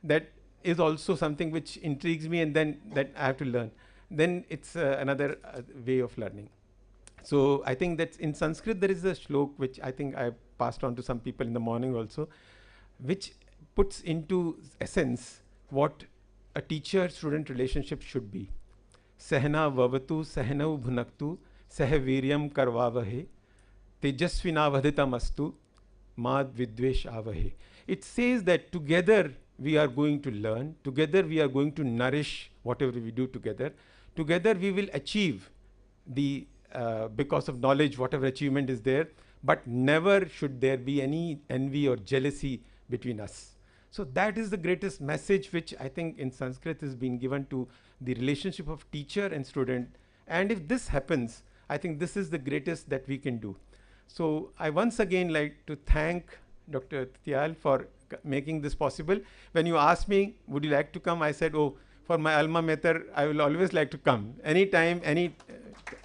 Speaker 11: that is also something which intrigues me, and then that I have to learn. Then it's another way of learning. So I think that in Sanskrit there is a shlok which I think I passed on to some people in the morning also, which puts into essence what a teacher-student relationship should be. Sahana vavatu sahanau bhunaktu sahaviryam karvavahe tejasvina vadhitam astu mad vidvesh avahe. It says that together we are going to learn, together we are going to nourish whatever we do together. Together we will achieve the, because of knowledge, whatever achievement is there, but never should there be any envy or jealousy between us. So that is the greatest message which I think in Sanskrit is being given to the relationship of teacher and student. And if this happens, I think this is the greatest that we can do. So I once again like to thank Dr. Tial for making this possible. When you asked me, would you like to come? I said, oh, for my alma mater, I will always like to come. Anytime,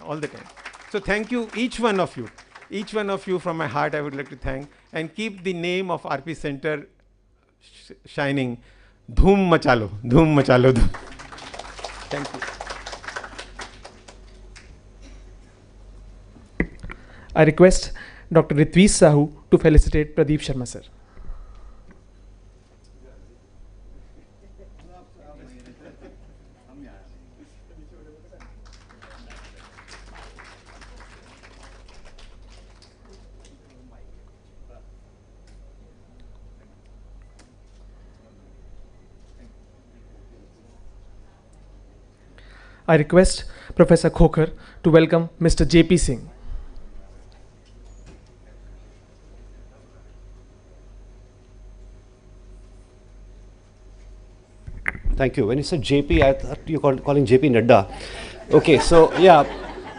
Speaker 11: all the time. So thank you, each one of you. Each one of you from my heart, I would like to thank. And keep the name of RP Center shining. Dhoom machalo, dhoom machalo. Thank you.
Speaker 29: I request Dr. Ritvish Sahu to felicitate Pradeep Sharma sir. I request Professor Khokhar to welcome Mr. J.P. Singh.
Speaker 1: Thank you. When you said JP, I thought you were calling JP Nadda. Okay, so yeah.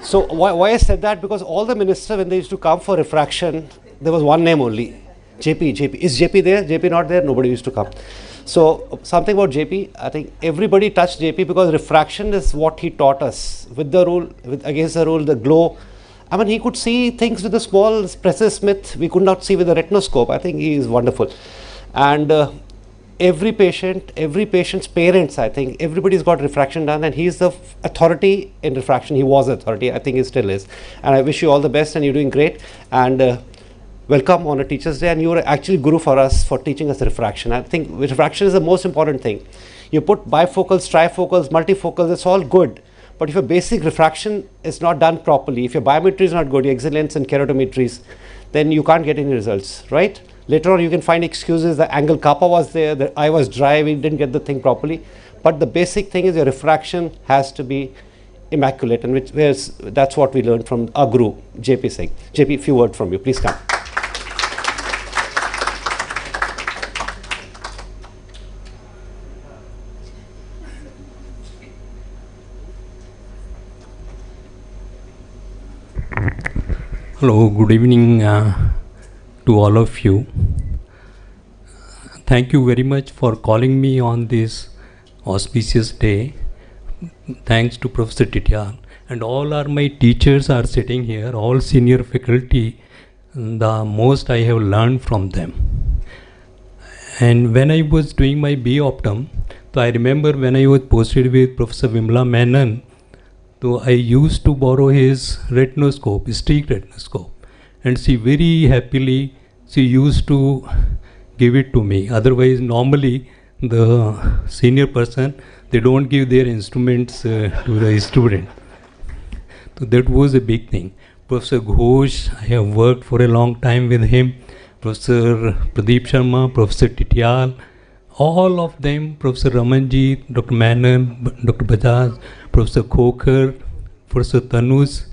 Speaker 1: So why I said that? Because all the ministers, when they used to come for refraction, there was one name only. JP. Is JP there? JP not there? Nobody used to come. So something about JP, I think everybody touched JP because refraction is what he taught us. With the rule, against the rule, the glow. I mean, he could see things with a small Precious Smith. We could not see with a retinoscope. I think he is wonderful. And every patient's parents, I think, everybody's got refraction done, and he's the authority in refraction. He was authority. I think he still is. And I wish you all the best, and you're doing great. And welcome on a Teacher's Day, and you were actually guru for us for teaching us refraction. I think refraction is the most important thing. You put bifocals, trifocals, multifocals, it's all good. But if your basic refraction is not done properly, if your biometry is not good, your excellence and keratometries, then you can't get any results, right? Later on, you can find excuses. The angle kappa was there, the eye was dry, we didn't get the thing properly. But the basic thing is your refraction has to be immaculate, and that's what we learned from our guru, JP Singh. JP, a few words from you. Please come.
Speaker 18: Hello, good evening to all of you. Thank you very much for calling me on this auspicious day. Thanks to Professor Tityal. And all my teachers are sitting here, all senior faculty. The most I have learned from them. And when I was doing my B Optum, so I remember when I was posted with Professor Vimla Menon, so I used to borrow his retinoscope, streak retinoscope, and she very happily, she used to give it to me. Otherwise, normally the senior person, they don't give their instruments to the student. So that was a big thing. Professor Ghosh, I have worked for a long time with him. Professor Pradeep Sharma, Professor Tityal, all of them, Professor Ramanji, Dr. Menon, Dr. Bajaj, Professor Khokhar, Professor Tanus,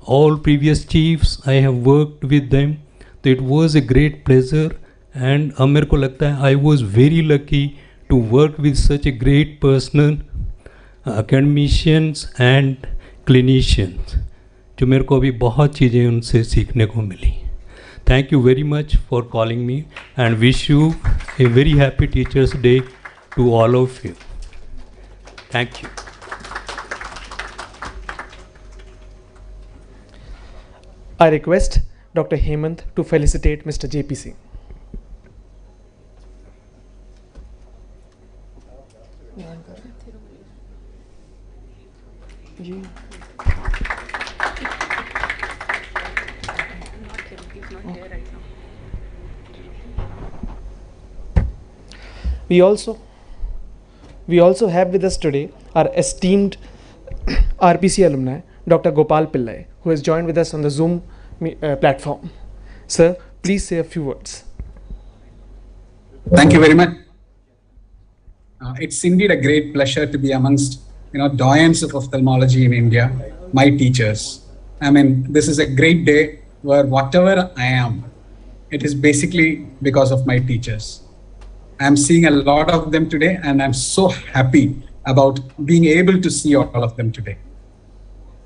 Speaker 18: all previous chiefs, I have worked with them. So it was a great pleasure, and मेरे को लगता है I was very lucky to work with such a great person, academicians and clinicians. जो मेरे को अभी बहुत चीज़ें उनसे सीखने को मिली. Thank you very much for calling me, and wish you a very happy Teachers' Day to all of you. Thank you.
Speaker 29: I request Dr. Hemant to felicitate Mr. J.P. Singh. We also have with us today our esteemed RPC alumni, Dr. Gopal Pillai, who has joined with us on the Zoom platform. Sir, please say a few words.
Speaker 19: Thank you very much. It's indeed a great pleasure to be amongst doyens of ophthalmology in India, my teachers. I mean, this is a great day where whatever I am, it is basically because of my teachers. I'm seeing a lot of them today, and I'm so happy about being able to see all of them today.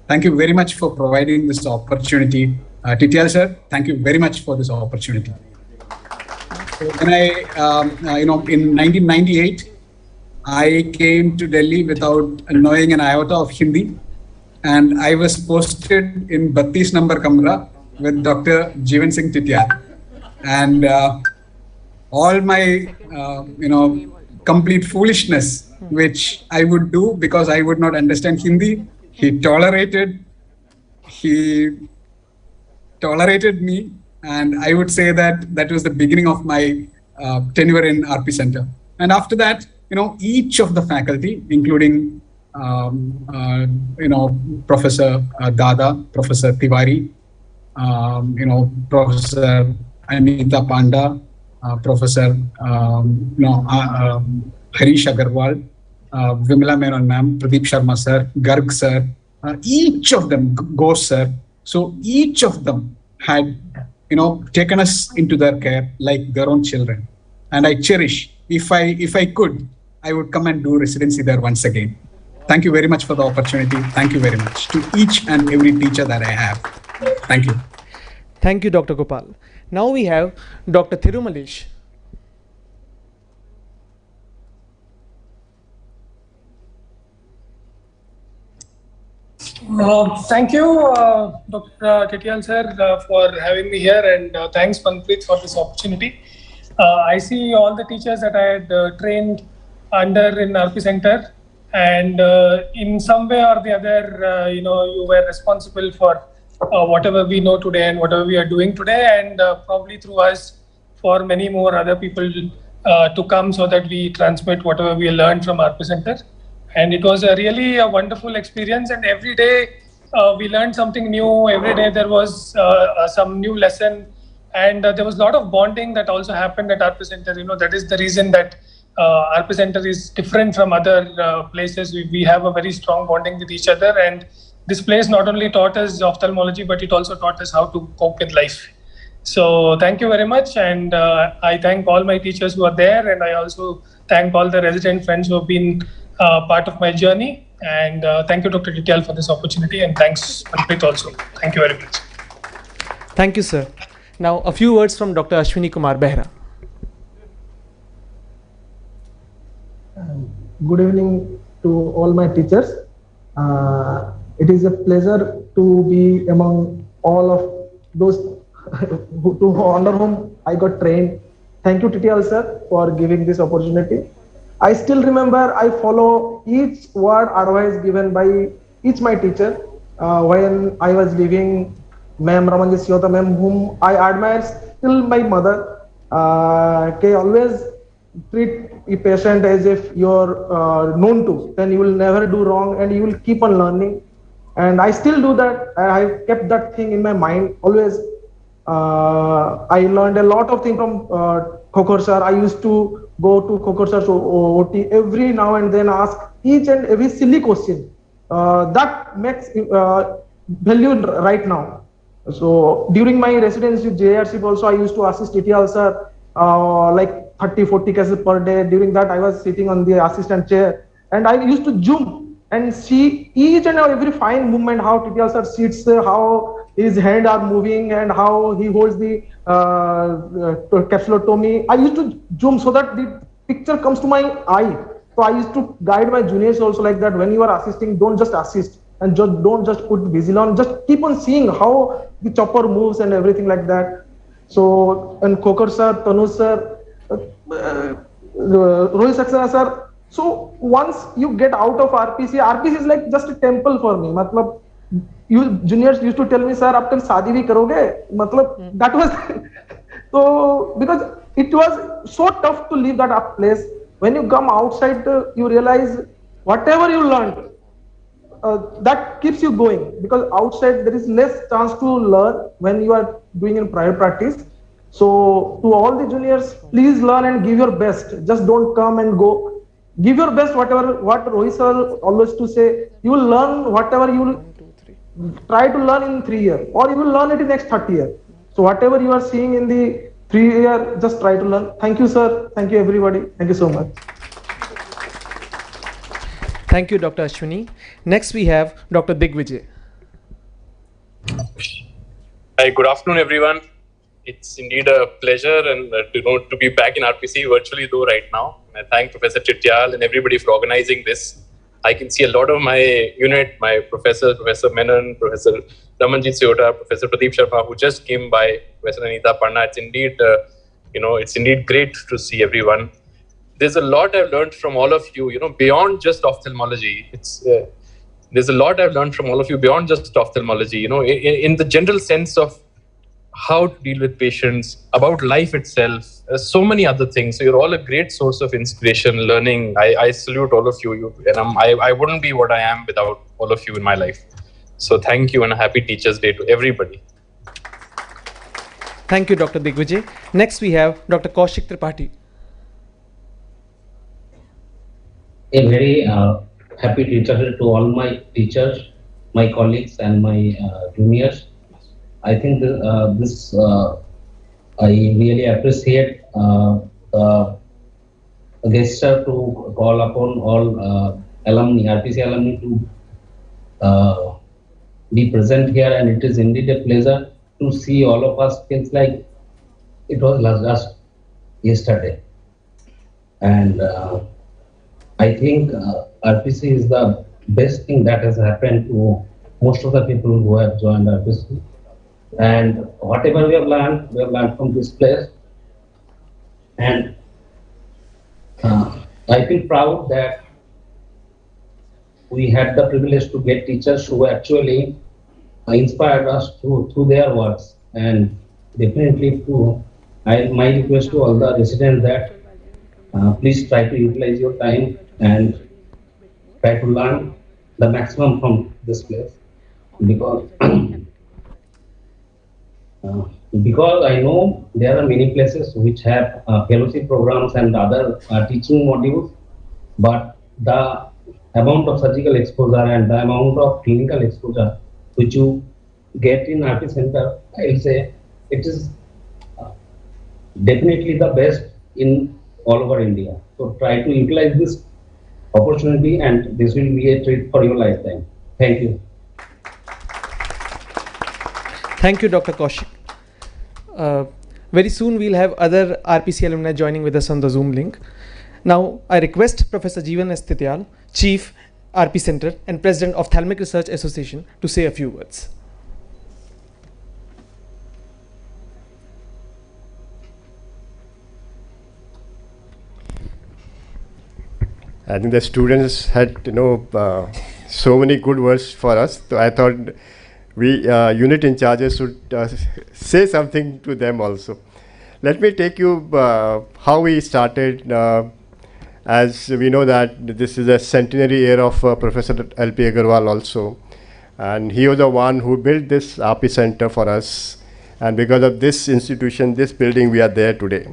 Speaker 19: Thank you very much for providing this opportunity. TTL sir, thank you very much for this opportunity. When in 1998, I came to Delhi without knowing an iota of Hindi, and I was posted in 32 number Kamra with Dr. Jeevan Singh Titial. And all my, complete foolishness, which I would do because I would not understand Hindi, he tolerated me, and I would say that was the beginning of my tenure in RP Center. And after that, each of the faculty, including Professor Dada, Professor Tiwari, Professor Anita Panda, Professor Harish Agarwal, Vimla Menon ma'am, Pradeep Sharma sir, Garg sir, each of them, Ghosh sir. So each of them had, taken us into their care like their own children. And I cherish, if I could, I would come and do residency there once again. Thank you very much for the opportunity. Thank you very much to each and every teacher that I have. Thank you.
Speaker 29: Thank you, Dr. Gopal. Now we have Dr. Thirumalesh.
Speaker 2: Thank you, Dr. Titial sir, for having me here, and thanks Manpreet for this opportunity. I see all the teachers that I had trained under in RP Center, and in some way or the other, you were responsible for whatever we know today and whatever we are doing today, and probably through us for many more other people to come, so that we transmit whatever we learned from RP Center. And it was really a wonderful experience, and every day we learned something new. Every day there was some new lesson, and there was a lot of bonding that also happened at RP Center. That is the reason that RP Center is different from other places. We have a very strong bonding with each other, and this place not only taught us ophthalmology, but it also taught us how to cope with life. So thank you very much, and I thank all my teachers who are there, and I also thank all the resident friends who have been part of my journey. And thank you, Dr. Titial, for this opportunity, and thanks, Manpreet, also. Thank you very much.
Speaker 29: Thank you, sir. Now, a few words from Dr. Ashwini Kumar Behra.
Speaker 3: Good evening to all my teachers. It is a pleasure to be among all of those under whom I got trained. Thank you, Titial sir, for giving this opportunity. I still remember I follow each word advice given by each my teacher when I was leaving Ma'am Ramanji Siota ma'am, whom I admire, still my mother. Always treat a patient as if you're known to, then you will never do wrong and you will keep on learning. And I still do that. I kept that thing in my mind always. I learned a lot of things from Khokor sir. I used to go to Khokor sir's OT every now and then, ask each and every silly question that makes value right now. So during my residency with JRC also, I used to assist TTL sir like 30-40 cases per day. During that, I was sitting on the assistant chair, and I used to zoom and see each and every fine movement, how TTL sir sits, how his hands are moving, and how he holds the capsulotomy. I used to zoom so that the picture comes to my eye. So I used to guide my juniors also like that. When you are assisting, don't just assist and don't just put visual on. Just keep on seeing how the chopper moves and everything like that. So, and Khokor sir, Tanu sir, Rohit Saxena sir. So once you get out of RPC, RPC is like just a temple for me. Matlab, you juniors used to tell me, sir, aap kal shaadi bhi karoge? Matlab, that was so, because it was so tough to leave that place. When you come outside, you realize whatever you learned, that keeps you going, because outside there is less chance to learn when you are doing in private practice. So to all the juniors, please learn and give your best. Just don't come and go. Give your best, whatever, what Rohit sir always to say, you will learn whatever you will try to learn in 3 years, or you will learn it in next 30 years. So whatever you are seeing in the 3 years just try to learn. Thank you, sir. Thank you, everybody. Thank you so much.
Speaker 29: Thank you, Dr. Ashwini. Next, we have Dr. Digvijay.
Speaker 4: Hi, good afternoon, everyone. It's indeed a pleasure and to be back in RPC virtually though right now. I thank Professor Chityal and everybody for organizing this. I can see a lot of my unit, my professors, Professor Menon, Professor Ramanjit Seota, Professor Pradeep Sharma, who just came by, Professor Anita Panna. It's indeed, it's indeed great to see everyone. There's a lot I've learned from all of you, beyond just ophthalmology. There's a lot I've learned from all of you beyond just ophthalmology, in the general sense of how to deal with patients, about life itself, so many other things. So you're all a great source of inspiration, learning. I salute all of you. And I wouldn't be what I am without all of you in my life. So thank you and a happy Teachers' Day to everybody.
Speaker 29: Thank you, Dr. Digvijay. Next, we have Dr. Kaushik Tripathi.
Speaker 5: A very happy Teachers' Day to all my teachers, my colleagues and my juniors. I think I really appreciate the gesture to call upon all alumni, RPC alumni to be present here, and it is indeed a pleasure to see all of us. Feels like it was just yesterday, and I think RPC is the best thing that has happened to most of the people who have joined RPC. And whatever we have learned from this place. And I feel proud that we had the privilege to get teachers who actually inspired us through their works. And definitely my request to all the residents that please try to utilize your time and try to learn the maximum from this place, because because I know there are many places which have fellowship programs and other teaching modules, but the amount of surgical exposure and the amount of clinical exposure which you get in RP Center, I will say it is definitely the best in all over India. So try to utilize this opportunity, and this will be a treat for your lifetime. Thank you.
Speaker 29: Thank you, Dr. Kaushik. Very soon we'll have other RPC alumni joining with us on the Zoom link. Now I request Professor Jeevan S. Tityal, Chief, RP Center and President of Ophthalmic Research Association, to say a few words.
Speaker 7: I think the students had so many good words for us. So I thought we unit in charges should say something to them also. Let me take you how we started. As we know that this is a centenary year of Professor L.P. Agarwal also, and he was the one who built this RP Center for us, and because of this institution, this building, we are there today.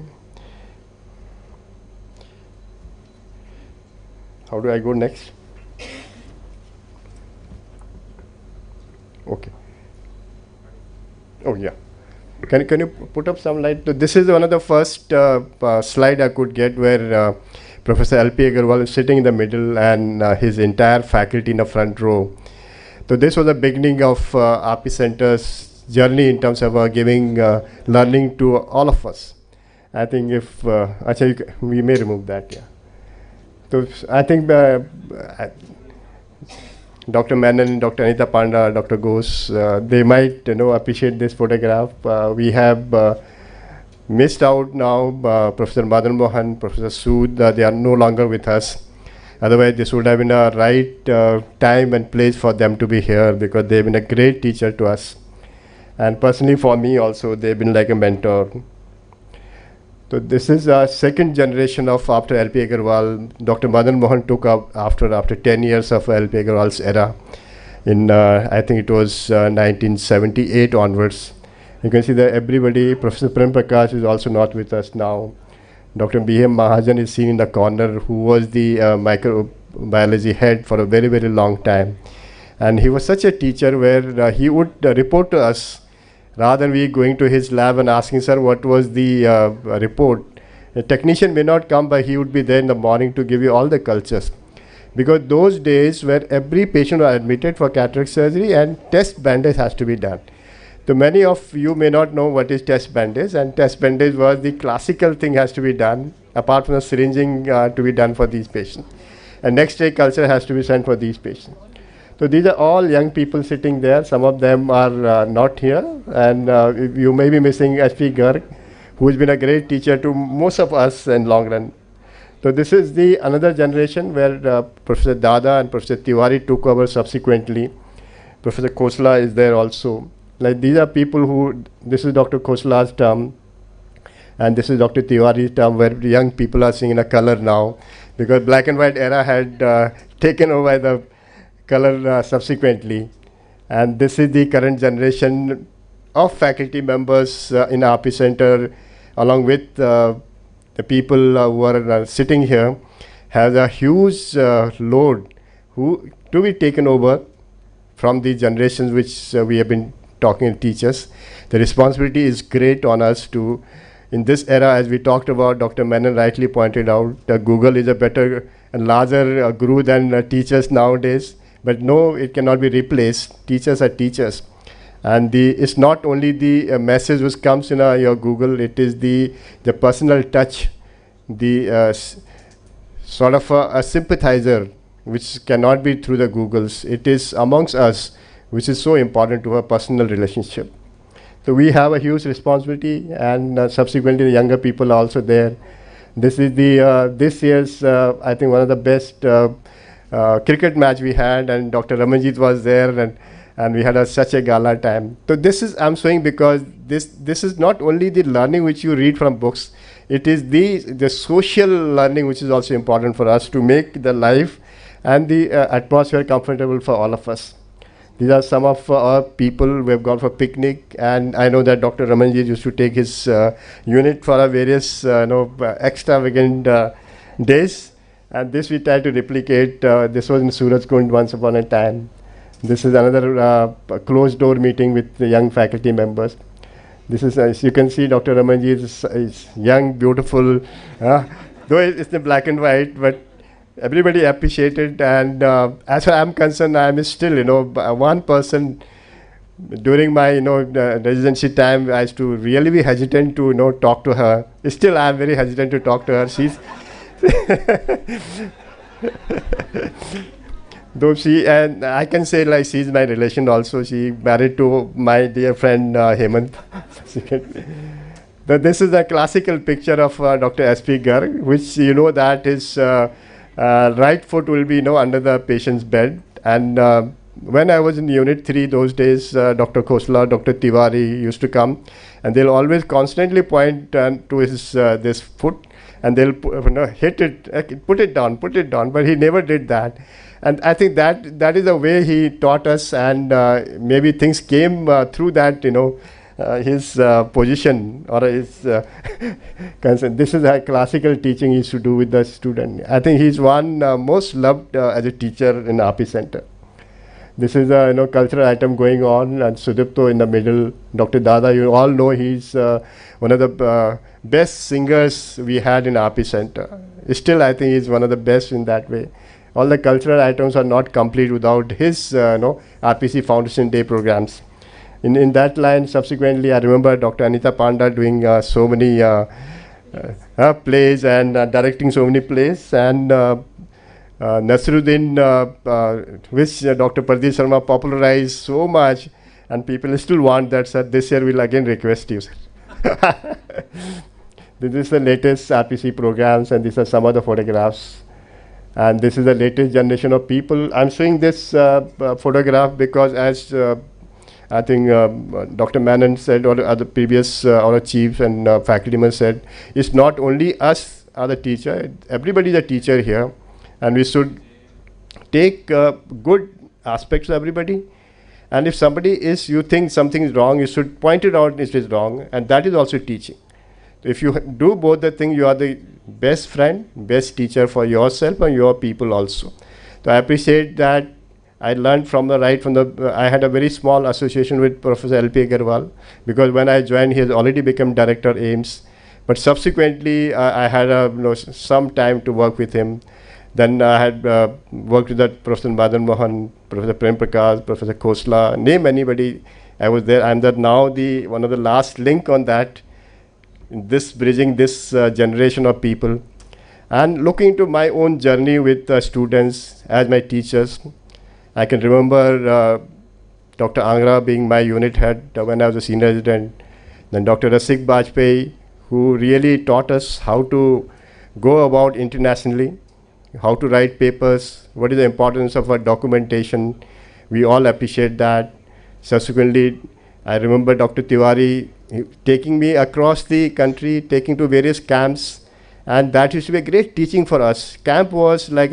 Speaker 7: How do I go next? Okay. Oh yeah. Can you put up some light? So this is one of the first slide I could get where Professor L.P. Agarwal is sitting in the middle and his entire faculty in the front row. So this was the beginning of RP Center's journey in terms of giving learning to all of us. I think if actually we may remove that. Yeah. So I think Dr. Menon, Dr. Anita Panda, Dr. Ghosh, they might appreciate this photograph. We have missed out now Professor Madan Mohan, Professor Sood, they are no longer with us. Otherwise, this would have been a right time and place for them to be here, because they've been a great teacher to us. And personally for me also, they've been like a mentor. So this is a second generation of after L.P. Agarwal. Dr. Madan Mohan took up after 10 years of L.P. Agarwal's era. In I think it was 1978 onwards. You can see that everybody, Professor Prem Prakash is also not with us now. Dr. B.M. Mahajan is seen in the corner, who was the microbiology head for a very, very long time. And he was such a teacher where he would report to us rather than we going to his lab and asking, sir, what was the report. A technician may not come, but he would be there in the morning to give you all the cultures. Because those days where every patient was admitted for cataract surgery and test bandage has to be done. So many of you may not know what is test bandage, and test bandage was the classical thing has to be done, apart from the syringing to be done for these patients. And next day culture has to be sent for these patients. So these are all young people sitting there. Some of them are not here, and you may be missing SP Garg, who has been a great teacher to most of us in long run. So this is the another generation where Professor Dada and Professor Tiwari took over subsequently. Professor Khosla is there also. Like these are people who, this is Dr. Khosla's term, and this is Dr. Tiwari's term, where young people are seeing in a color now, because black and white era had taken over the color subsequently. And this is the current generation of faculty members in RP Center, along with the people who are sitting here, has a huge load to be taken over from the generations which we have been talking to teachers. The responsibility is great on us to, in this era, as we talked about, Dr. Menon rightly pointed out, Google is a better and larger guru than teachers nowadays. But no, it cannot be replaced. Teachers are teachers. And it's not only the message which comes in your Google, it is the personal touch, the sort of a sympathizer, which cannot be through the Googles. It is amongst us, which is so important to a personal relationship. So we have a huge responsibility, and subsequently the younger people are also there. This is the this year's I think one of the best cricket match we had, and Dr. Ramanjit was there, and we had such a gala time. So this is, I'm showing because this is not only the learning which you read from books, it is the social learning which is also important for us to make the life and the atmosphere comfortable for all of us. These are some of our people who have gone for picnic, and I know that Dr. Ramanjit used to take his unit for various extravagant days, and this we try to replicate. This was in Surajkund once upon a time. This is another closed door meeting with the young faculty members. This is, as you can see, Dr. Ramanjit is young, beautiful, though it's in black and white, but everybody appreciated, and as far as I'm concerned, I'm still, one person during my, residency time, I used to really be hesitant to, talk to her. Still, I'm very hesitant to talk to her. She's, though she, and I can say like she's my relation also. She married to my dear friend Hemant. This is a classical picture of Dr. S.P. Garg, which that is right foot will be under the patient's bed. And when I was in Unit 3 those days, Dr. Khosla, Dr. Tiwari used to come, and they'll always constantly point to his this foot, and they'll hit it, put it down, but he never did that. And I think that is the way he taught us, and maybe things came through that, his position or his concern. This is a classical teaching he used to do with the student. I think he's one most loved as a teacher in RP Center. This is a cultural item going on, and Sudipto in the middle. Dr. Dada, you all know he's one of the best singers we had in RP Center. Still, I think he's one of the best in that way. All the cultural items are not complete without his RPC Foundation Day programs. In that line, subsequently, I remember Dr. Anita Panda doing so many plays and directing so many plays, and Nasruddin, which Dr. Pradeep Sharma popularized so much, and people still want that, sir. This year we'll again request you, sir. This is the latest RPC programs, and these are some of the photographs. And this is the latest generation of people. I'm showing this photograph because, as I think Dr. Menon said, or the previous our chief and faculty members said, it's not only us are the teacher, everybody is a teacher here, and we should take good aspects of everybody. And if somebody is, you think something is wrong, you should point it out it is wrong, and that is also teaching. If you do both the things, you are the best friend, best teacher for yourself and your people also. So I appreciate that, I learned from the I had a very small association with Professor L.P. Agarwal, because when I joined, he has already become director of AIIMS. But subsequently, I had some time to work with him. Then I had worked with that Professor Madan Mohan, Professor Prem Prakash, Professor Khosla, name anybody. I was there. I'm now one of the last link on that, bridging this generation of people. And looking to my own journey with students as my teachers, I can remember Dr. Angra being my unit head when I was a senior resident. Then Dr. Rasik Bajpayee, who really taught us how to go about internationally, how to write papers, what is the importance of our documentation. We all appreciate that. Subsequently, I remember Dr. Tiwari taking me across the country, taking to various camps, and that used to be a great teaching for us. Camp was like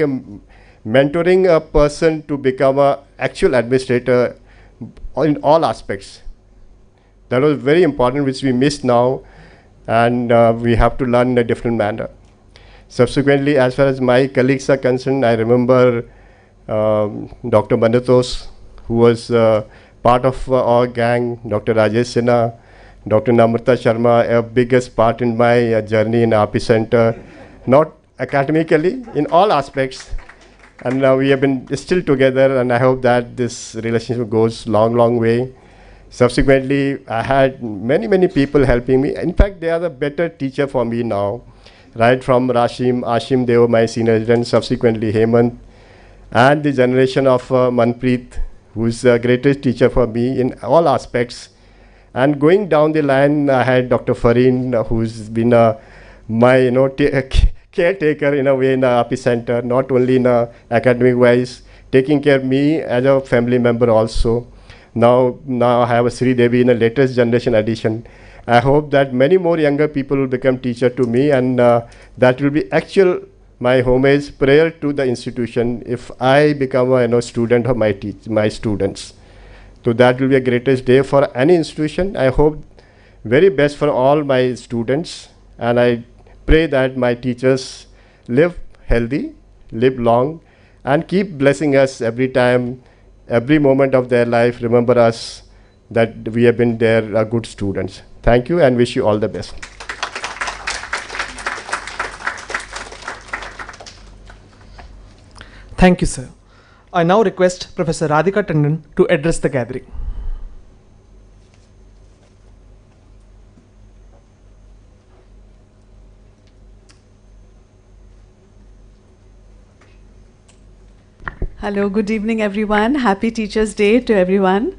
Speaker 7: mentoring a person to become an actual administrator in all aspects. That was very important, which we miss now, and we have to learn in a different manner. Subsequently, as far as my colleagues are concerned, I remember Dr. Manatos, who was part of our gang, Dr. Rajesh Sinha, Dr. Namrata Sharma, a biggest part in my journey in RP Center, not academically, in all aspects. And now we have been still together, and I hope that this relationship goes long way. Subsequently, I had many people helping me. In fact, they are the better teacher for me now. Right from Ashim, they were my senior resident, subsequently Hemant, and the generation of Manpreet, who is the greatest teacher for me in all aspects. And going down the line, I had Dr. Fareen, who's been my caretaker in a way in the RP Center, not only in academic wise, taking care of me as a family member also. Now I have a Sri Devi in the latest generation edition. I hope that many more younger people will become teacher to me, and that will be actual my homage prayer to the institution if I become a student of my students. So that will be a greatest day for any institution. I hope very best for all my students, and I pray that my teachers live healthy, live long, and keep blessing us every time, every moment of their life. Remember us that we have been their good students. Thank you, and wish you all the best.
Speaker 29: Thank you, sir. I now request Professor Radhika Tandon to address the gathering.
Speaker 8: Hello, good evening everyone. Happy Teachers' Day to everyone.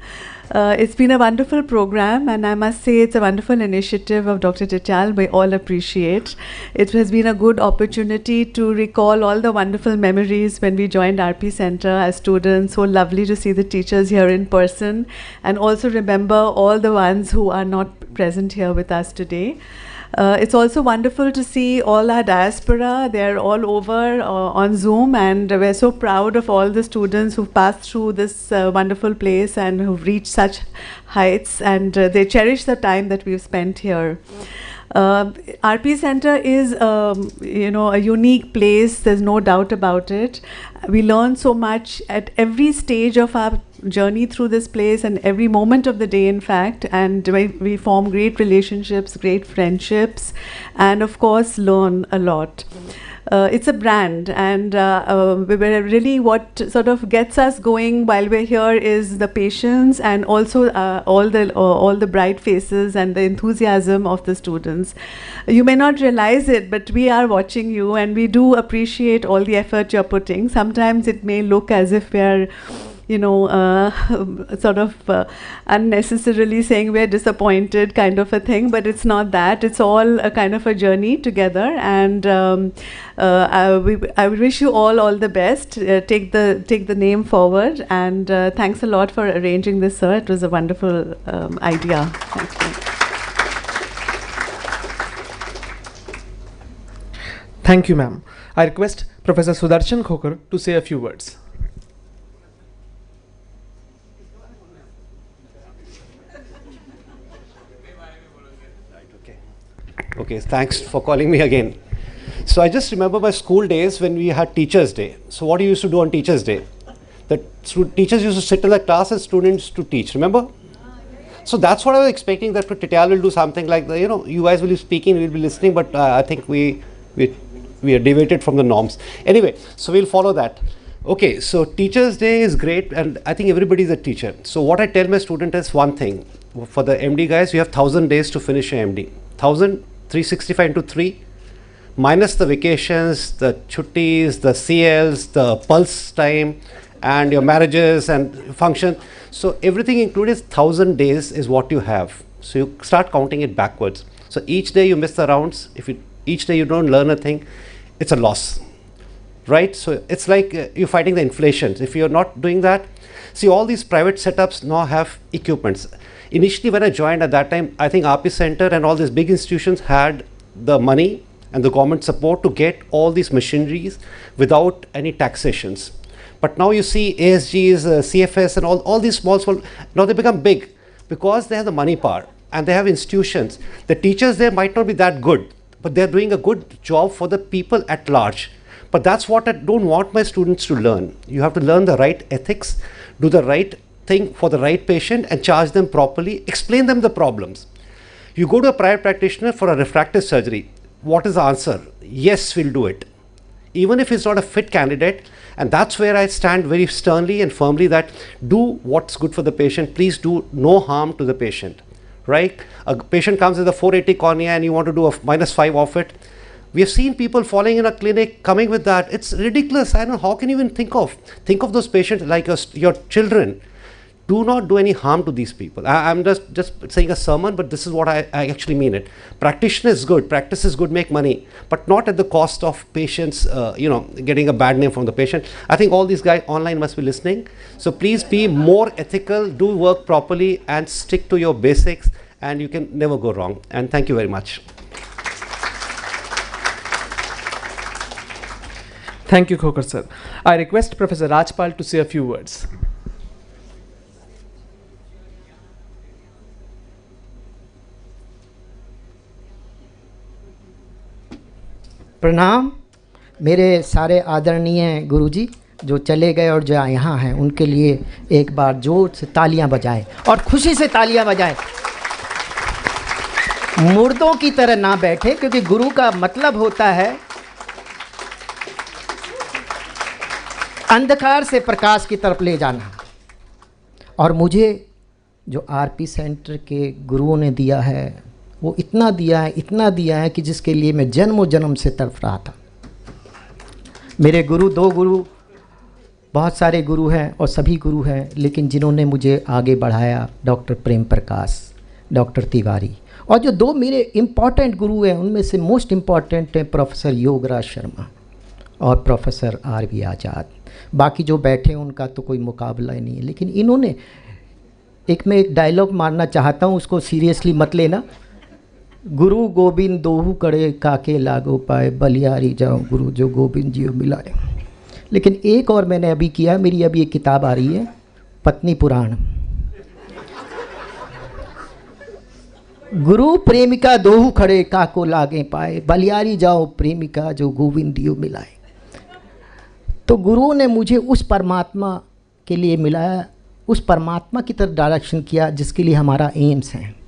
Speaker 8: It's been a wonderful program, and I must say it's a wonderful initiative of Dr. Tityal. We all appreciate. It has been a good opportunity to recall all the wonderful memories when we joined RP Center as students. So lovely to see the teachers here in person, and also remember all the ones who are not present here with us today. It's also wonderful to see all our diaspora. They're all over on Zoom, and we're so proud of all the students who've passed through this wonderful place and who've reached such heights, and they cherish the time that we've spent here. RP Center is, a unique place. There's no doubt about it. We learn so much at every stage of our journey through this place, and every moment of the day, in fact. And we form great relationships, great friendships, and of course learn a lot. It's a brand, and really what sort of gets us going while we're here is the patience, and also all the bright faces and the enthusiasm of the students. You may not realize it, but we are watching you, and we do appreciate all the effort you're putting. Sometimes it may look as if we're sort of unnecessarily saying we're disappointed, kind of a thing, but it's not that. It's all a kind of a journey together, and I wish you all the best. Take the name forward, and thanks a lot for arranging this, sir. It was a wonderful idea. Thank you.
Speaker 29: Thank you, ma'am. I request Professor Sudarshan Khokar to say a few words.
Speaker 1: Okay, thanks for calling me again. So I just remember my school days when we had Teachers' Day. So what do you used to do on Teachers' Day? The teachers used to sit in the class and students to teach, remember? So that's what I was expecting, that Tityal will do something like that. You know, you guys will be speaking, we'll be listening, but I think we are deviated from the norms. Anyway, so we'll follow that. Okay, so Teachers' Day is great, and I think everybody is a teacher. So what I tell my student is one thing. For the MD guys, you have 1,000 days to finish your MD. 1,365 into 3, minus the vacations, the chuttis, the CLs, the pulse time, and your marriages and function. So everything included is 1,000 days is what you have. So you start counting it backwards. So each day you miss the rounds, each day you don't learn a thing, it's a loss, right? So it's like you're fighting the inflation. If you're not doing that, see, all these private setups now have equipments. Initially when I joined at that time, I think RP Center and all these big institutions had the money and the government support to get all these machineries without any taxations. But now you see ASGs, CFS and all these small, now they become big because they have the money power and they have institutions. The teachers there might not be that good, but they're doing a good job for the people at large. But that's what I don't want my students to learn. You have to learn the right ethics, do the right thing for the right patient and charge them properly, explain them the problems. You go to a private practitioner for a refractive surgery. What is the answer? Yes, we'll do it. Even if it's not a fit candidate, and that's where I stand very sternly and firmly that do what's good for the patient. Please do no harm to the patient, right? A patient comes with a 480 cornea and you want to do a -5 of it. We have seen people falling in a clinic coming with that. It's ridiculous. I don't know, how can you even think of those patients like your children. Do not do any harm to these people. I'm just saying a sermon, but this is what I actually mean it. Practitioner is good, practice is good, make money, but not at the cost of patients, getting a bad name from the patient. I think all these guys online must be listening. So please be more ethical, do work properly and stick to your basics and you can never go wrong. And thank you very much.
Speaker 29: Thank you, Khokar sir. I request Professor Rajpal to say a few words.
Speaker 9: प्रणाम मेरे सारे आदरणीय गुरुजी जो चले गए और जो यहाँ हैं उनके लिए एक बार जोर से तालियां बजाएं और खुशी से तालियां बजाएं। मुर्दों की तरह ना बैठे, क्योंकि गुरु का मतलब होता है अंधकार से प्रकाश की तरफ ले जाना। और मुझे जो आरपी सेंटर के गुरुओं ने दिया है वो इतना दिया है कि जिसके लिए मैं जन्मों जन्म से तड़प रहा था। मेरे गुरु, 2 गुरु, बहुत सारे गुरु हैं और सभी गुरु हैं, लेकिन जिन्होंने मुझे आगे बढ़ाया डॉक्टर प्रेम प्रकाश, डॉक्टर तिवारी, और जो 2 मेरे इम्पॉर्टेंट गुरु हैं उनमें से मोस्ट इम्पॉर्टेंट हैं प्रोफेसर योगराज शर्मा और प्रोफेसर RV आज़ाद। बाकी जो बैठे हैं उनका तो कोई मुकाबला ही नहीं है, लेकिन इन्होंने मैं एक डायलॉग मारना चाहता हूँ, उसको सीरियसली मत लेना। गुरु गोविंद दोहू कड़े काके लागो पाए, बलियारी जाओ गुरु जो गोविंद जी मिलाए। लेकिन एक और मैंने अभी किया, मेरी अभी एक किताब आ रही है पत्नी पुराण। गुरु प्रेमिका दोहू खड़े काको लागे पाए, बलियारी जाओ प्रेमिका जो गोविंद जी मिलाए। तो गुरुओं ने मुझे उस परमात्मा के लिए मिलाया, उस परमात्मा की तरफ डायरेक्शन किया जिसके लिए हमारा एम्स है।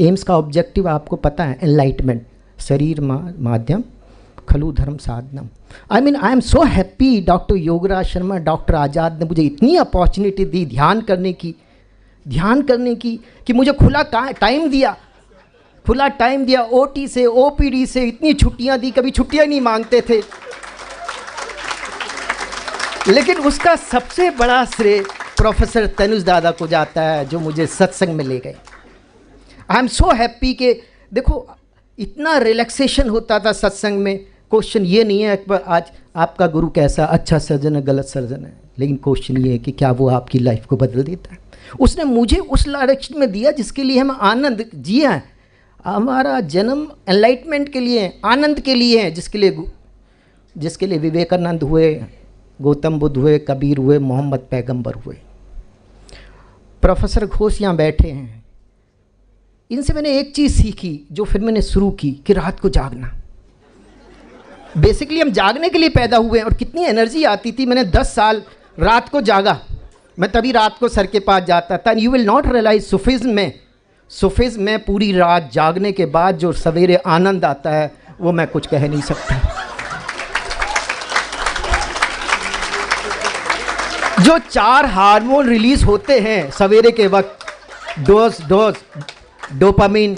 Speaker 9: एम्स का ऑब्जेक्टिव आपको पता है, एनलाइटमेंट, शरीर माध्यम खलु धर्म साधनम। I am so happy doctor Yograj Sharma, doctor Azad ने मुझे इतनी अपॉर्चुनिटी दी ध्यान करने की कि मुझे खुला टाइम दिया, OT से OPD से इतनी छुट्टियां दी, कभी छुट्टियां नहीं मांगते थे। लेकिन उसका सबसे बड़ा श्रेय प्रोफेसर तनुज दादा को जाता है जो मुझे सत्संग में ले गए। आई एम सो हैप्पी कि देखो इतना रिलैक्सेशन होता था सत्संग में। क्वेश्चन ये नहीं है कि आज आपका गुरु कैसा, अच्छा सर्जन है, गलत सर्जन है, लेकिन क्वेश्चन ये है कि क्या वो आपकी लाइफ को बदल देता है। उसने मुझे उस डायरेक्शन में दिया जिसके लिए हम आनंद जिए हैं। हमारा जन्म एनलाइटमेंट के लिए है, आनंद के लिए है, जिसके लिए विवेकानंद हुए, गौतम बुद्ध हुए, कबीर हुए, मोहम्मद पैगंबर हुए। प्रोफेसर घोष यहाँ बैठे हैं, इनसे मैंने एक चीज़ सीखी जो फिर मैंने शुरू की कि रात को जागना। बेसिकली हम जागने के लिए पैदा हुए हैं और कितनी एनर्जी आती थी। मैंने 10 साल रात को जागा। मैं तभी रात को सर के पास जाता था. यू विल नॉट रियलाइज सुफिज्म में पूरी रात जागने के बाद जो सवेरे आनंद आता है वो मैं कुछ कह नहीं सकता. जो 4 हार्मोन रिलीज होते हैं सवेरे के वक्त, डोपामिन,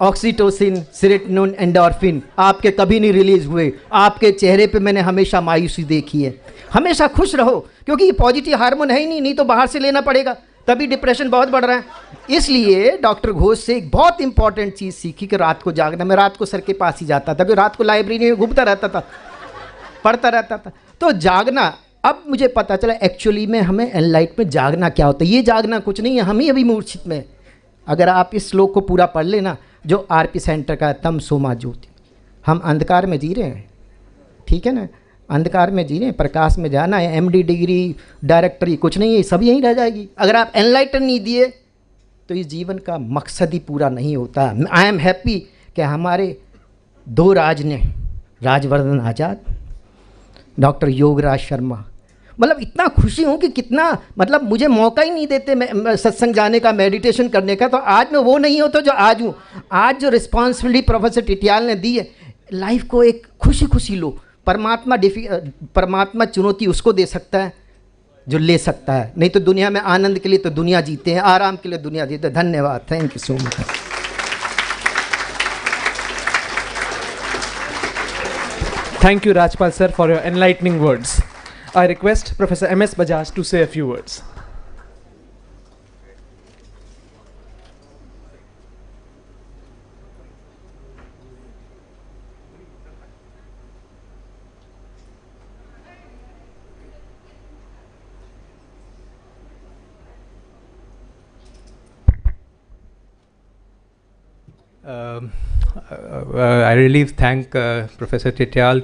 Speaker 9: ऑक्सीटोसिन, सेरोटोनिन, एंडोर्फिन, आपके कभी नहीं रिलीज हुए. आपके चेहरे पे मैंने हमेशा मायूसी देखी है. हमेशा खुश रहो, क्योंकि ये पॉजिटिव हार्मोन है ही नहीं तो बाहर से लेना पड़ेगा, तभी डिप्रेशन बहुत बढ़ रहा है. इसलिए डॉक्टर घोष से एक बहुत इंपॉर्टेंट चीज़ सीखी कि रात को जागना. मैं रात को सर के पास ही जाता था, रात को लाइब्रेरी में घूमता रहता था, पढ़ता रहता था. तो जागना, अब मुझे पता चला एक्चुअली में हमें एनलाइटमेंट जागना क्या होता है. ये जागना कुछ नहीं है, हम ही अभी मूर्छित में. अगर आप इस श्लोक को पूरा पढ़ लेना जो आरपी सेंटर का तम सोमा ज्योति, हम अंधकार में जी रहे हैं, ठीक है ना, अंधकार में जी रहे हैं, प्रकाश में जाना है. एमडी डिग्री, डायरेक्टरी कुछ नहीं है, सब यहीं रह जाएगी. अगर आप एनलाइटन नहीं दिए तो इस जीवन का मकसद ही पूरा नहीं होता. आई एम हैप्पी कि हमारे 2 राज ने, राजवर्धन आज़ाद, डॉक्टर योगराज शर्मा, मतलब इतना खुशी हूँ कि कितना, मतलब मुझे मौका ही नहीं देते मैं सत्संग जाने का, मेडिटेशन करने का. तो आज मैं वो नहीं होता जो आज हूँ. आज जो रिस्पॉन्सिबिलिटी प्रोफेसर टिटियाल ने दी है, लाइफ को एक खुशी खुशी लो. परमात्मा चुनौती उसको दे सकता है जो ले सकता है, नहीं तो दुनिया में आनंद के लिए तो दुनिया जीते हैं, आराम के लिए दुनिया जीते हैं. धन्यवाद. Thank you so much.
Speaker 29: Thank you, Rajpal sir, for your enlightening words. I request Professor M.S. Bajaj to say a few words.
Speaker 11: I really thank Professor Tityal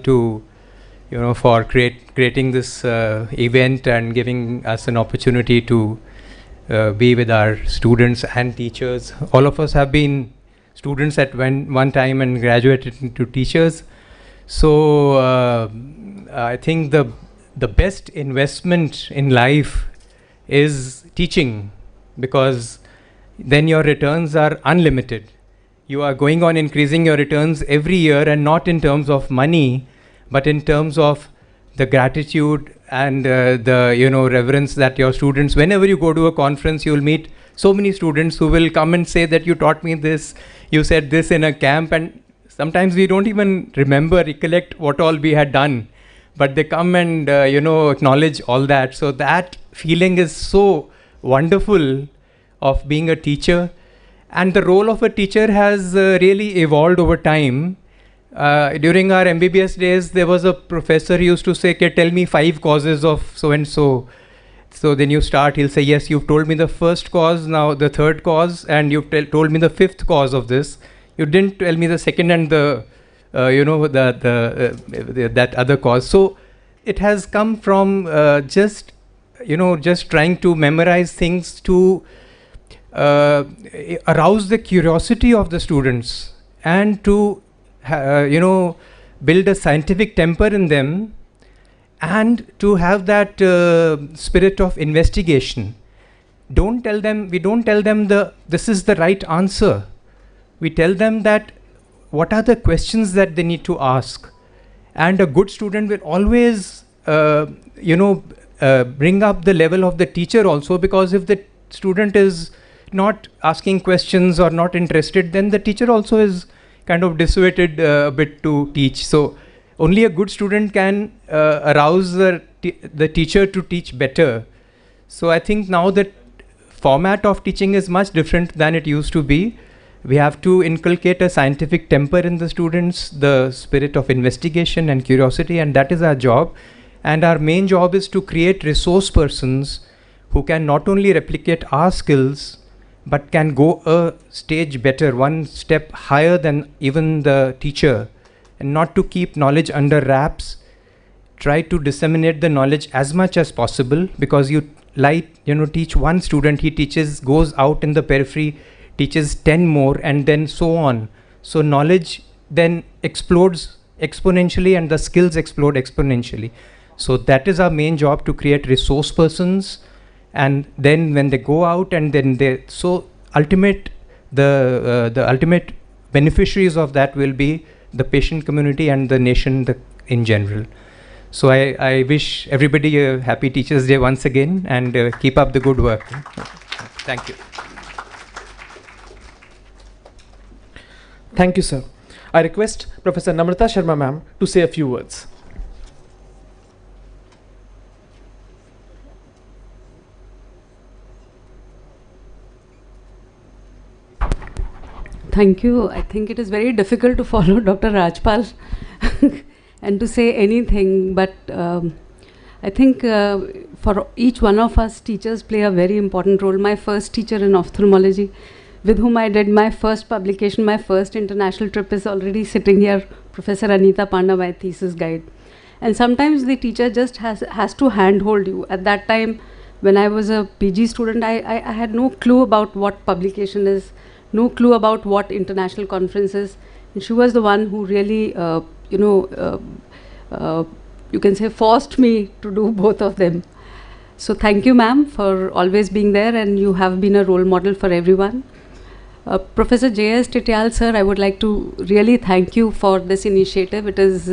Speaker 11: for creating this event and giving us an opportunity to be with our students and teachers. All of us have been students at one time and graduated into teachers. So I think the best investment in life is teaching, because then your returns are unlimited. You are going on increasing your returns every year, and not in terms of money, but in terms of the gratitude and the reverence that your students, whenever you go to a conference, you will meet so many students who will come and say that you taught me this, you said this in a camp, and sometimes we don't even recollect what all we had done, but they come and acknowledge all that. So that feeling is so wonderful of being a teacher. And the role of a teacher has really evolved over time. During our MBBS days, there was a professor who used to say, okay, tell me 5 causes of so-and-so. So then you start, he'll say, yes, you've told me the first cause, now the third cause, and you've told me the 5th cause of this. You didn't tell me the second and that other cause. So it has come from just trying to memorize things to arouse the curiosity of the students, and to build a scientific temper in them, and to have that spirit of investigation. We don't tell them this is the right answer. We tell them that what are the questions that they need to ask, and a good student will always bring up the level of the teacher also, because if the student is not asking questions or not interested, then the teacher also is kind of dissuaded a bit to teach. So only a good student can arouse the teacher to teach better. So I think now that format of teaching is much different than it used to be. We have to inculcate a scientific temper in the students, the spirit of investigation and curiosity, and that is our job. And our main job is to create resource persons who can not only replicate our skills, but can go a stage better, one step higher than even the teacher, and not to keep knowledge under wraps. Try to disseminate the knowledge as much as possible, because you teach one student, he goes out in the periphery, teaches 10 more, and then so on. So knowledge then explodes exponentially, and the skills explode exponentially. So that is our main job, to create resource persons
Speaker 20: and then when they go out and then they, so ultimate, the ultimate beneficiaries of that will be the patient community and the nation in general. So I wish everybody a happy Teachers' Day once again, and keep up the good work. Thank you.
Speaker 29: Thank you, sir. I request Professor Namrata Sharma ma'am to say a few words.
Speaker 15: Thank you. I think it is very difficult to follow Dr. Rajpal and to say anything, but I think for each one of us, teachers play a very important role. My first teacher in ophthalmology, with whom I did my first publication, my first international trip, is already sitting here, Professor Anita Panda, my thesis guide. And sometimes the teacher just has to handhold you. At that time, when I was a PG student, I had no clue about what publication is, no clue about what international conference is. And she was the one who really, you can say, forced me to do both of them. So thank you, ma'am, for always being there, and you have been a role model for everyone. Professor J.S. Tityal, sir, I would like to really thank you for this initiative. It is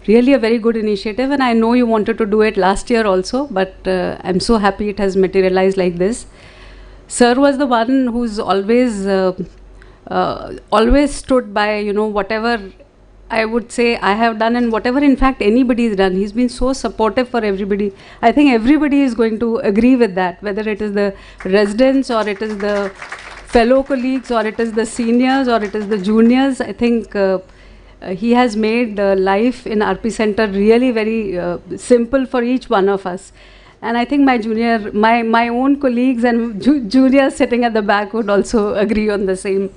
Speaker 15: really a very good initiative, and I know you wanted to do it last year also, but I'm so happy it has materialized like this. Sir was the one who's always stood by, whatever I would say I have done and whatever in fact anybody has done. He's been so supportive for everybody. I think everybody is going to agree with that, whether it is the residents or it is the fellow colleagues or it is the seniors or it is the juniors. I think he has made life in RP Center really very simple for each one of us. And I think my own colleagues and juniors sitting at the back would also agree on the same.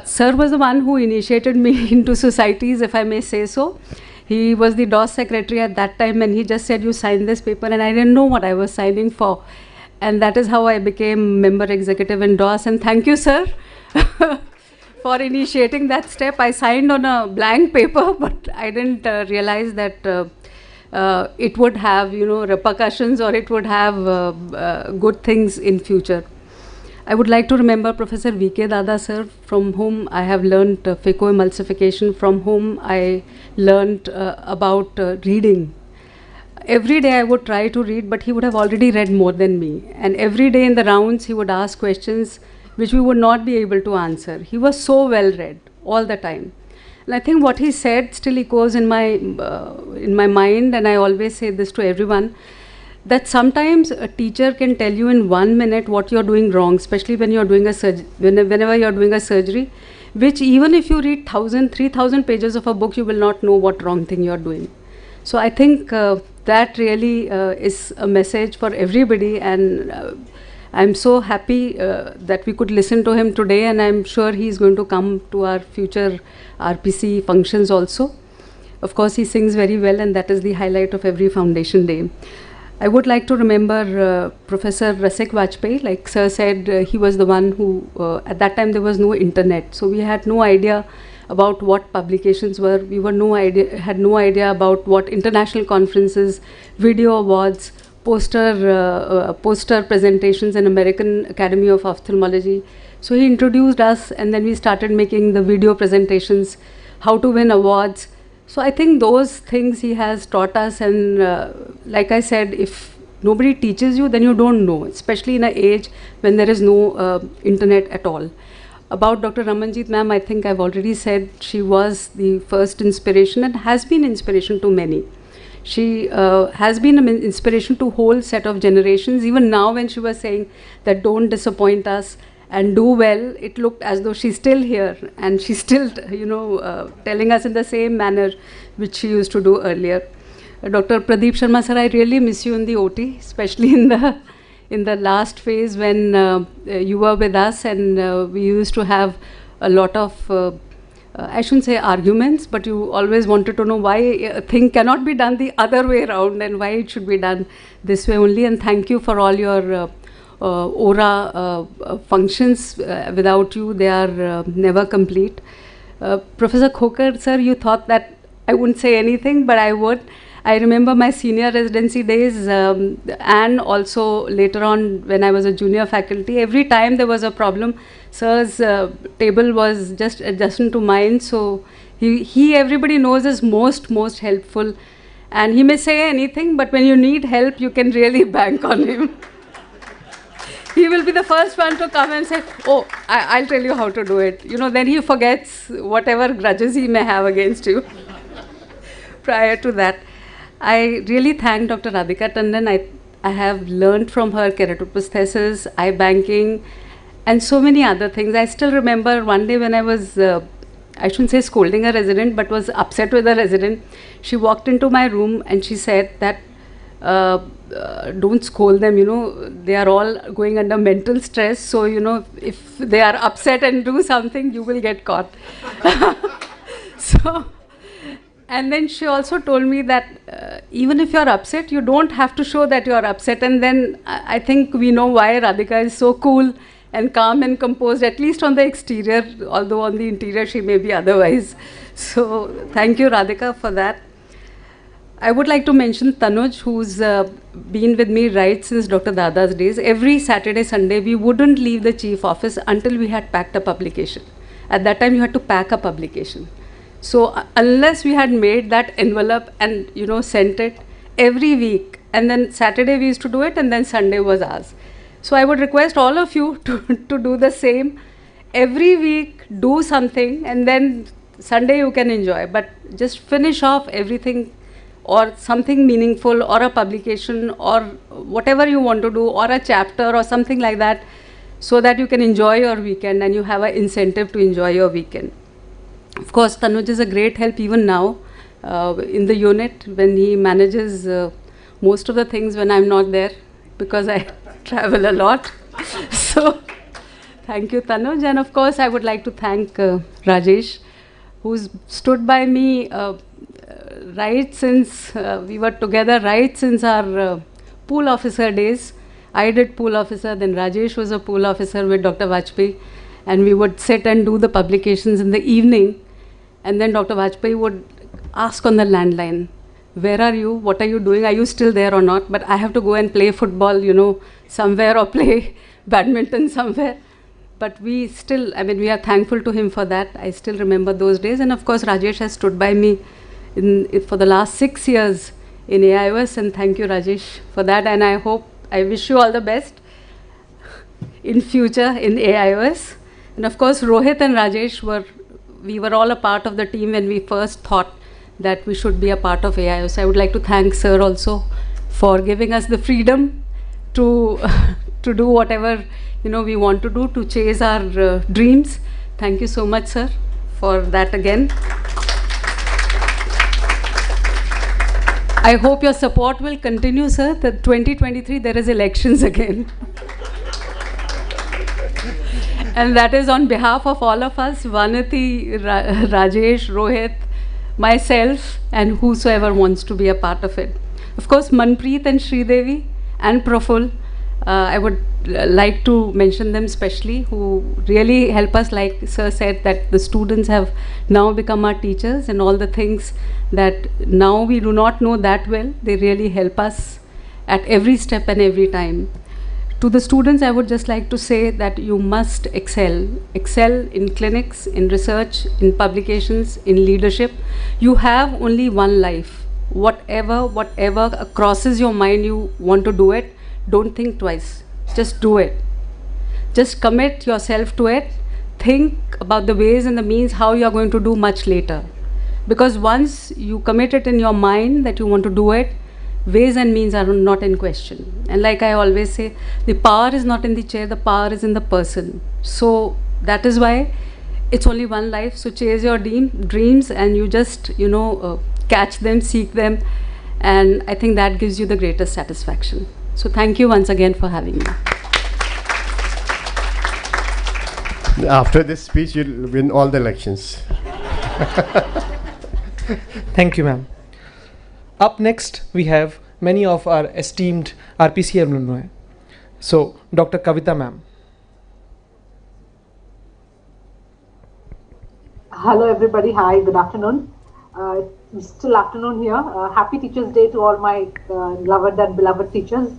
Speaker 15: Sir was the one who initiated me into societies, if I may say so. He was the DOS secretary at that time, and he just said, you sign this paper, and I didn't know what I was signing for. And that is how I became member executive in DOS. And thank you, sir, for initiating that step. I signed on a blank paper, but I didn't realize that it would have, repercussions, or it would have good things in future. I would like to remember Professor V.K. Dada, sir, from whom I have learned phacoemulsification, from whom I learned about reading. Every day I would try to read, but he would have already read more than me. And every day in the rounds, he would ask questions which we would not be able to answer. He was so well read all the time. And I think what he said still echoes in my mind, and I always say this to everyone, that sometimes a teacher can tell you in 1 minute what you're doing wrong, especially when you're doing whenever you're doing a surgery, which even if you read 3,000 pages of a book, you will not know what wrong thing you're doing. So I think that really is a message for everybody, and I'm so happy that we could listen to him today, and I'm sure he's going to come to our future RPC functions also. Of course, he sings very well, and that is the highlight of every foundation day. I would like to remember Professor Rasik Vajpayee. Like sir said, he was the one who, at that time there was no internet, so we had no idea about what publications were. We had no idea about what international conferences, video awards, poster presentations in American Academy of Ophthalmology. So he introduced us, and then we started making the video presentations, how to win awards. So I think those things he has taught us, and like I said, if nobody teaches you, then you don't know, especially in an age when there is no internet at all. About Dr. Ramanjit ma'am, I think I've already said she was the first inspiration and has been inspiration to many. She has been an inspiration to a whole set of generations. Even now when she was saying that don't disappoint us and do well, it looked as though she's still here and she's still, telling us in the same manner which she used to do earlier. Dr. Pradeep Sharma sir, I really miss you in the OT, especially in the last phase when you were with us, and we used to have a lot of, I shouldn't say arguments, but you always wanted to know why a thing cannot be done the other way around and why it should be done this way only. And thank you for all your aura functions. Without you, they are never complete. Professor Khokar sir, you thought that I wouldn't say anything, but I would. I remember my senior residency days and also later on when I was a junior faculty. Every time there was a problem, sir's table was just adjacent to mine. So he everybody knows is most helpful. And he may say anything, but when you need help, you can really bank on him. He will be the first one to come and say, oh, I'll tell you how to do it. You know, then he forgets whatever grudges he may have against you prior to that. I really thank Dr. Radhika Tandon. I have learned from her keratoprosthesis, eye banking, and so many other things. I still remember one day when I was, I shouldn't say scolding a resident, but was upset with a resident. She walked into my room and she said that, don't scold them, you know, they are all going under mental stress. So, you know, if they are upset and do something, you will get caught. So, and then she also told me that even if you're upset, you don't have to show that you're upset. And then I think we know why Radhika is so cool and calm and composed, at least on the exterior, although on the interior she may be otherwise. So thank you, Radhika, for that. I would like to mention Tanuj, who's been with me right since Dr. Dada's days. Every Saturday, Sunday, we wouldn't leave the chief office until we had packed a publication. At that time, you had to pack a publication. So unless we had made that envelope and, you know, sent it every week, and then Saturday we used to do it, and then Sunday was ours. So I would request all of you to do the same. Every week, do something, and then Sunday you can enjoy. But just finish off everything, or something meaningful, or a publication, or whatever you want to do, or a chapter, or something like that, so that you can enjoy your weekend and you have an incentive to enjoy your weekend. Of course, Tanuj is a great help even now in the unit when he manages most of the things when I'm not there, because I travel a lot. So thank you, Tanuj. And of course, I would like to thank Rajesh, who's stood by me right since we were together, right since our pool officer days. I did pool officer, then Rajesh was a pool officer with Dr. Vajpayee, and we would sit and do the publications in the evening, and then Dr. Vajpayee would ask on the landline, where are you, what are you doing, are you still there or not? But I have to go and play football, you know, somewhere, or play badminton somewhere. But we still, I mean, we are thankful to him for that. I still remember those days. And of course, Rajesh has stood by me for the last 6 years in AIIMS, and thank you, Rajesh, for that. And I wish you all the best in future in AIIMS. And of course, Rohit and Rajesh we were all a part of the team when we first thought that we should be a part of AIIMS. I would like to thank Sir also for giving us the freedom to do whatever, you know, we want to do, to chase our dreams. Thank you so much, sir, for that again. I hope your support will continue, sir. The 2023, there is elections again. And that is on behalf of all of us, Vanati, Rajesh, Rohit, myself, and whosoever wants to be a part of it. Of course, Manpreet and Sridevi and Praful, I would like to mention them specially, who really help us, like Sir said, that the students have now become our teachers, and all the things that now we do not know that well, they really help us at every step and every time. To the students, I would just like to say that you must excel. Excel in clinics, in research, in publications, in leadership. You have only one life. Whatever crosses your mind, you want to do it, don't think twice. Just do it. Just commit yourself to it. Think about the ways and the means how you are going to do much later. Because once you commit it in your mind that you want to do it, ways and means are not in question. And like I always say, the power is not in the chair, the power is in the person. So that is why it's only one life. So chase your dreams, and you just, you know, catch them, seek them. And I think that gives you the greatest satisfaction. So thank you once again for having me.
Speaker 7: After this speech, you'll win all the elections.
Speaker 29: Thank you, ma'am. Up next, we have many of our esteemed RPC alumni. So, Dr. Kavita, ma'am.
Speaker 6: Hello, everybody. Hi, good afternoon. It's still afternoon here. Happy Teachers' Day to all my loved and beloved teachers.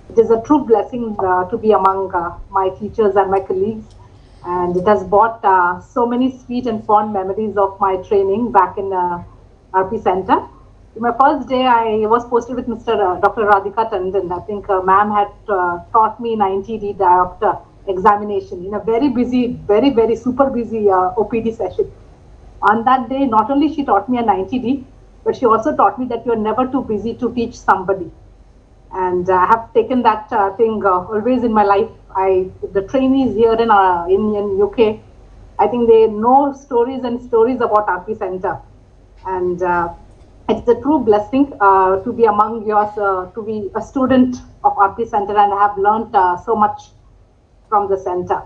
Speaker 6: It is a true blessing to be among my teachers and my colleagues. And it has brought so many sweet and fond memories of my training back in RP Center. In my first day, I was posted with Dr. Radhika Tandon. I think ma'am had taught me 90D diopter examination in a very busy, very super busy OPD session. On that day, not only she taught me a 90D, but she also taught me that you're never too busy to teach somebody. And I have taken that thing always in my life. The trainees here in UK, I think they know stories and stories about RP Center. And it's a true blessing to be among yours, to be a student of RP Center, and I have learned so much from the center.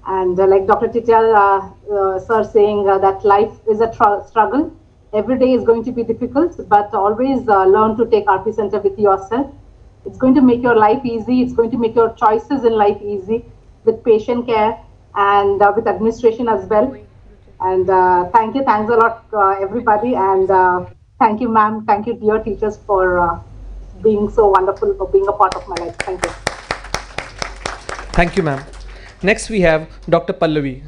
Speaker 6: And like Dr. Tityal sir saying that life is a struggle. Every day is going to be difficult, but always learn to take RP Center with yourself. It's going to make your life easy. It's going to make your choices in life easy with patient care and with administration as well. And thanks a lot, everybody. And thank you, ma'am. Thank you, dear teachers, for being so wonderful, for being a part of my life. Thank you.
Speaker 29: Thank you, ma'am. Next, we have Dr. Pallavi.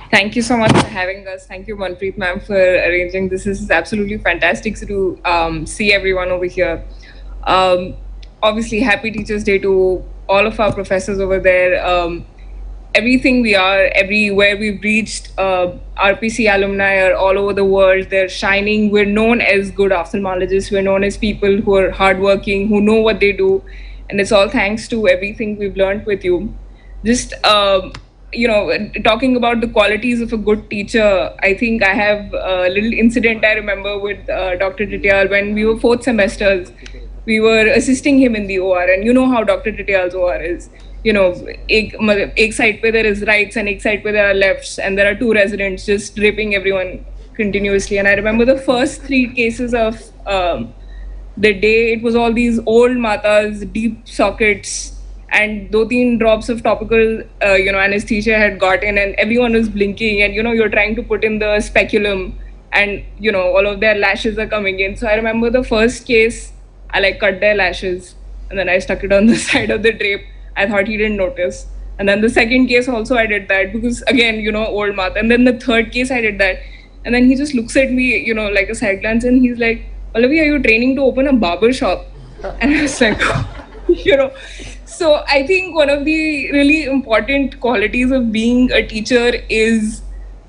Speaker 21: Thank you so much for having us. Thank you, Manpreet ma'am, for arranging this. This is absolutely fantastic to see everyone over here. Obviously, happy Teachers' Day to all of our professors over there. Everything we are, everywhere we've reached, RPC alumni are all over the world. They're shining. We're known as good ophthalmologists. We're known as people who are hardworking, who know what they do. And it's all thanks to everything we've learned with you. Just, talking about the qualities of a good teacher, I think I have a little incident I remember with Dr. Tityal. When we were fourth semesters, we were assisting him in the OR, and you know how Dr. Tityal's OR is. Ek side pe there is rights and ek side pe there are lefts, and there are two residents just raping everyone continuously. And I remember the first 3 cases of the day, it was all these old matas, deep sockets, and 2-3 drops of topical anesthesia had gotten, and everyone was blinking, and you're trying to put in the speculum, and all of their lashes are coming in. So I remember the first case, I cut their lashes, and then I stuck it on the side of the drape. I thought he didn't notice. And then the second case also I did that, because again, old math. And then the third case I did that, and then he just looks at me, like a side glance, and he's like, Pallavi, are you training to open a barber shop? And I was like, So I think one of the really important qualities of being a teacher is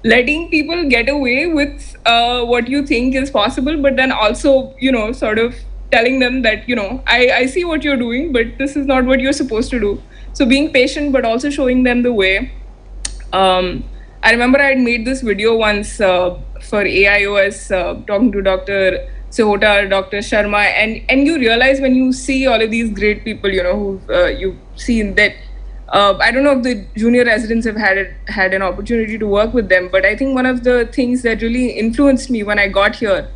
Speaker 21: letting people get away with what you think is possible, but then also, sort of telling them that, I see what you're doing, but this is not what you're supposed to do. So being patient, but also showing them the way. I remember I had made this video once for AIOS, talking to Dr. Sehota, Dr. Sharma, and you realize when you see all of these great people, who you've seen that, I don't know if the junior residents have had an opportunity to work with them, but I think one of the things that really influenced me when I got here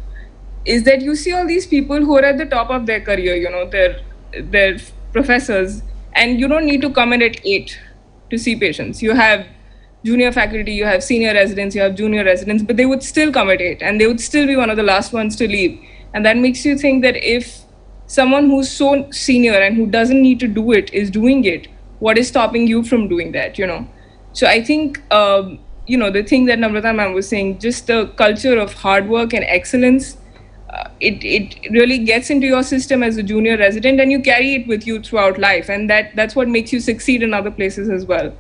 Speaker 21: is that you see all these people who are at the top of their career, they're professors, and you don't need to come in at 8 to see patients. You have junior faculty, you have senior residents, you have junior residents, but they would still come at 8, and they would still be one of the last ones to leave. And that makes you think that if someone who's so senior and who doesn't need to do it is doing it, what is stopping you from doing that, So I think, the thing that Namrata ma'am was saying, just the culture of hard work and excellence, it really gets into your system as a junior resident, and you carry it with you throughout life, and that's what makes you succeed in other places as well.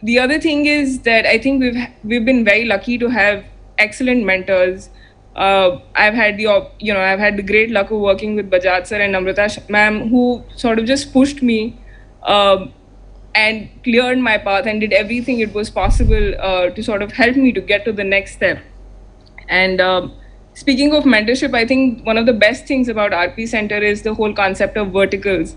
Speaker 21: The other thing is that I think we've been very lucky to have excellent mentors. I've had the great luck of working with Bajaj sir and Namrata ma'am, who sort of just pushed me and cleared my path and did everything it was possible to sort of help me to get to the next step. And speaking of mentorship, I think one of the best things about RP Center is the whole concept of verticals,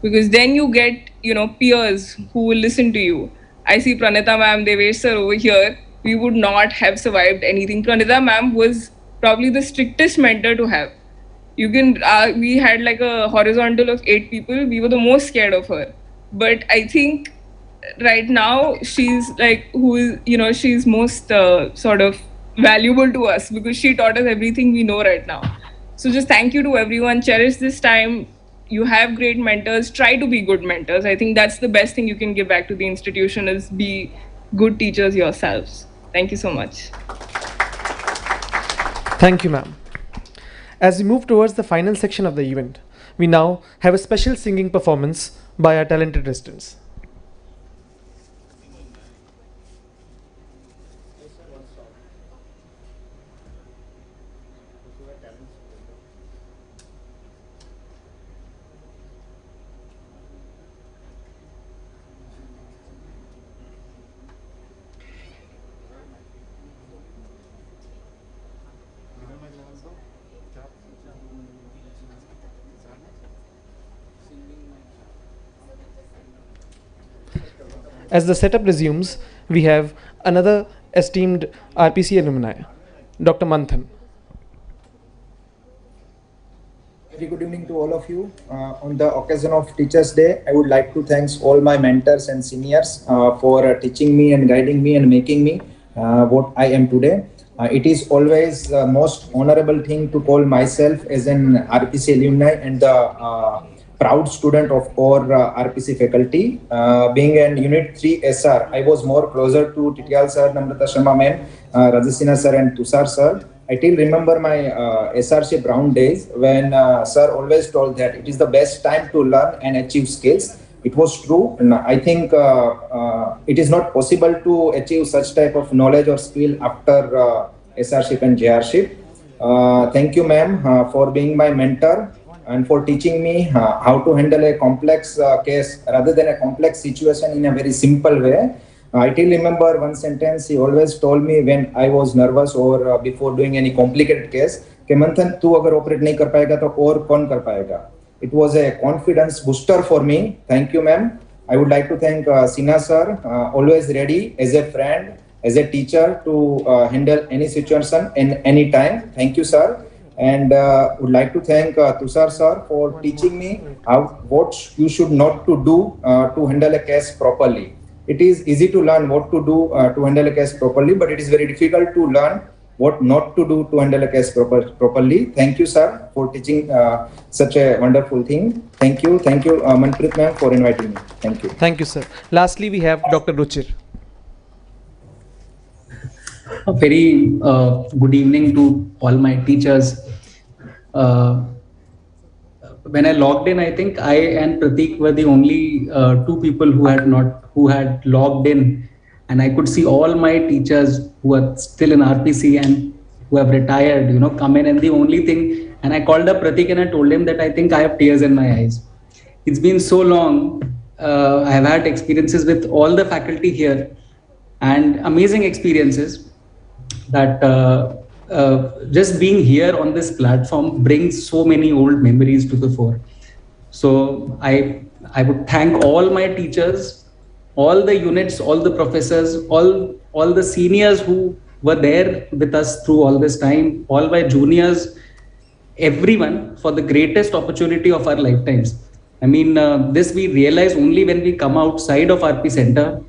Speaker 21: because then you get, peers who will listen to you. I see Pranita ma'am, Devesh sir over here. We would not have survived anything. Pranita ma'am was probably the strictest mentor to have. We had like a horizontal of 8 people. We were the most scared of her. But I think right now she's like who is, you know, she's most sort of valuable to us because she taught us everything we know right now. So just thank you to everyone. Cherish this time. You have great mentors. Try to be good mentors. I think that's the best thing you can give back to the institution is be good teachers yourselves. Thank you so much.
Speaker 29: Thank you, ma'am. As we move towards the final section of the event, we now have a special singing performance by our talented residents. As the setup resumes, we have another esteemed RPC alumni, Dr. Manthan.
Speaker 10: Very good evening to all of you. On the occasion of Teachers' Day, I would like to thank all my mentors and seniors for teaching me and guiding me and making me what I am today. It is always the most honorable thing to call myself as an RPC alumni and the proud student of our RPC faculty. Being in Unit 3 SR, I was more closer to Tityal sir, Namrata Sharma ma'am, Rajasina sir and Tushar sir. I still remember my SRC Brown days when sir always told that it is the best time to learn and achieve skills. It was true, and I think it is not possible to achieve such type of knowledge or skill after SRship and JRship. Thank you, ma'am, for being my mentor and for teaching me how to handle a complex case rather than a complex situation in a very simple way. I still remember one sentence he always told me when I was nervous or before doing any complicated case, कि मंथन तू अगर operate नहीं कर पाएगा तो और कौन कर पाएगा. It was a confidence booster for me. Thank you, ma'am. I would like to thank Sina sir, always ready as a friend, as a teacher to handle any situation in any time. Thank you, sir. And would like to thank Tushar sir for teaching me what you should not to do to handle a case properly. It is easy to learn what to do to handle a case properly, but it is very difficult to learn what not to do to handle a case properly. Thank you, sir, for teaching such a wonderful thing. Thank you, Manpreet ma'am, for inviting me. Thank you.
Speaker 29: Thank you, sir. Lastly, we have Dr. Ruchir.
Speaker 12: A very good evening to all my teachers. When I logged in, I think I and Pratik were the only two people who had logged in, and I could see all my teachers who are still in RPC and who have retired, come in. And the only thing, and I called up Pratik and I told him that I think I have tears in my eyes. It's been so long. I have had experiences with all the faculty here and amazing experiences that just being here on this platform brings so many old memories to the fore. So I would thank all my teachers, all the units, all the professors, all the seniors who were there with us through all this time, all my juniors, everyone for the greatest opportunity of our lifetimes. I mean, this we realize only when we come outside of RP Center,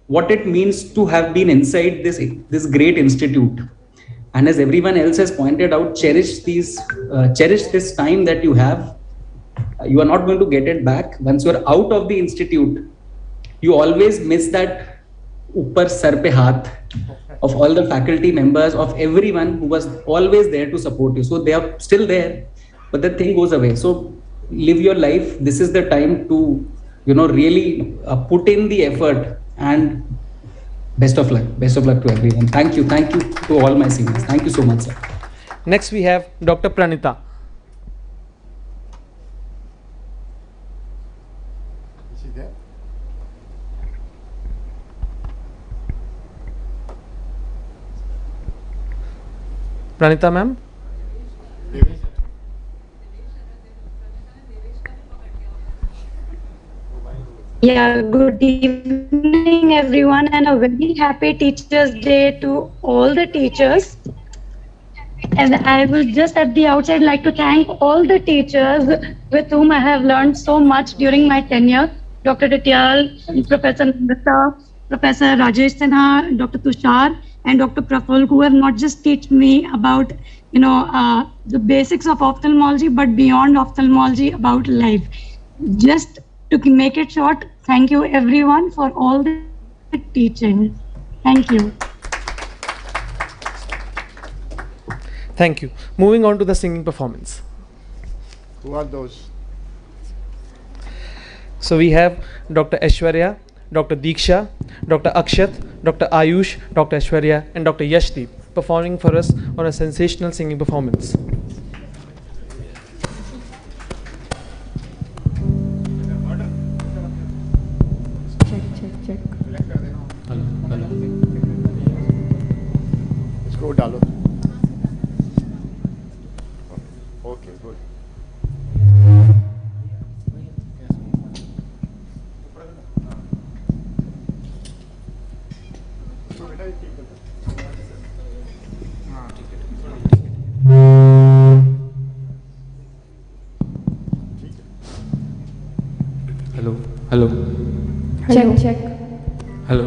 Speaker 12: what it means to have been inside this great institute. And as everyone else has pointed out, cherish this time that you have. You are not going to get it back. Once you are out of the institute, you always miss that upar sar pe haath of all the faculty members, of everyone who was always there to support you. So they are still there, but the thing goes away. So live your life. This is the time to, really put in the effort. And best of luck to everyone. Thank you to all my seniors. Thank you so much, sir.
Speaker 29: Next we have Dr. Pranita.
Speaker 7: Is she there?
Speaker 29: Pranita ma'am.
Speaker 22: Yeah, good evening everyone, and a very happy Teachers' Day to all the teachers. And I will just at the outset like to thank all the teachers with whom I have learned so much during my tenure. Dr. Tityal, Professor Nandita, Professor Rajesh Sinha, Dr. Tushar, and Dr. Praful, who have not just taught me about, the basics of ophthalmology, but beyond ophthalmology, about life. Just to make it short, thank you everyone for all the teaching. Thank you.
Speaker 29: Thank you. Moving on to the singing performance.
Speaker 7: Who are those?
Speaker 29: So we have Dr. Aishwarya, Dr. Diksha, Dr. Akshat, Dr. Ayush, Dr. Aishwarya, and Dr. Yashdeep performing for us on a sensational singing performance.
Speaker 13: Check.
Speaker 7: Hello. इसको डालो. Okay, good.
Speaker 13: Hello. Check. Hello.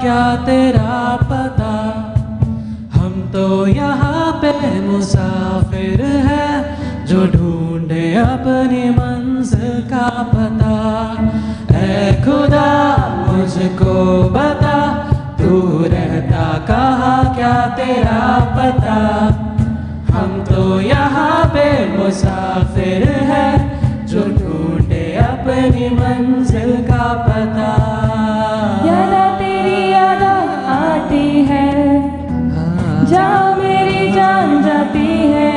Speaker 14: क्या तेरा पता, हम तो यहाँ पे मुसाफिर हैं जो ढूंढे अपनी मंजिल का पता। ऐ खुदा मुझको बता तू रहता कहाँ, क्या तेरा पता, हम तो यहाँ पे मुसाफिर हैं जो ढूंढे अपनी मंजिल का पता। आती है जहाँ मेरी जान जाती है,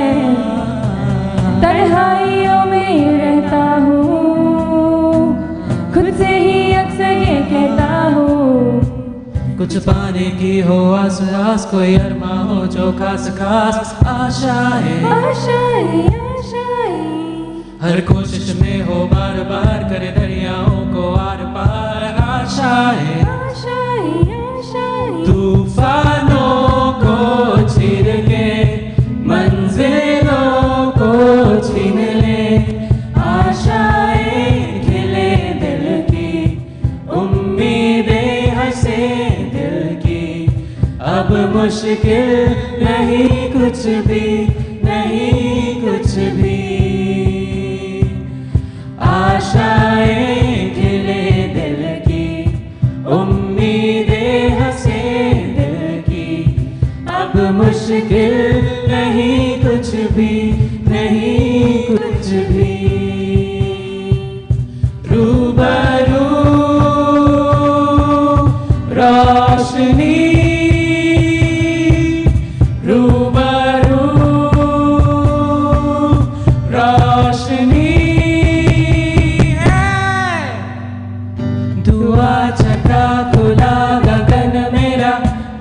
Speaker 14: तन्हाइयों में रहता हूँ, खुद से ही अक्सर ये कहता हूँ, कुछ पाने की हो आस आस, कोई अरमा हो जो खास खास आशाएं, हर कोशिश में हो बार बार करे दरियाओं को आर पार आशाएं, तूफानों को चीर के मंजिलों को छीन ले, आशाएं खिले दिल की, उम्मीदें हंसे दिल की, अब मुश्किल नहीं कुछ भी, नहीं कुछ भी, आशाएं खिले दिल की, उम्मीदें हंसे दिल की, अब मुश्किल नहीं कुछ भी, नहीं कुछ भी। रूबरू रोशनी, रूबरू रोशनी, दुआ छटा खुला गगन मेरा,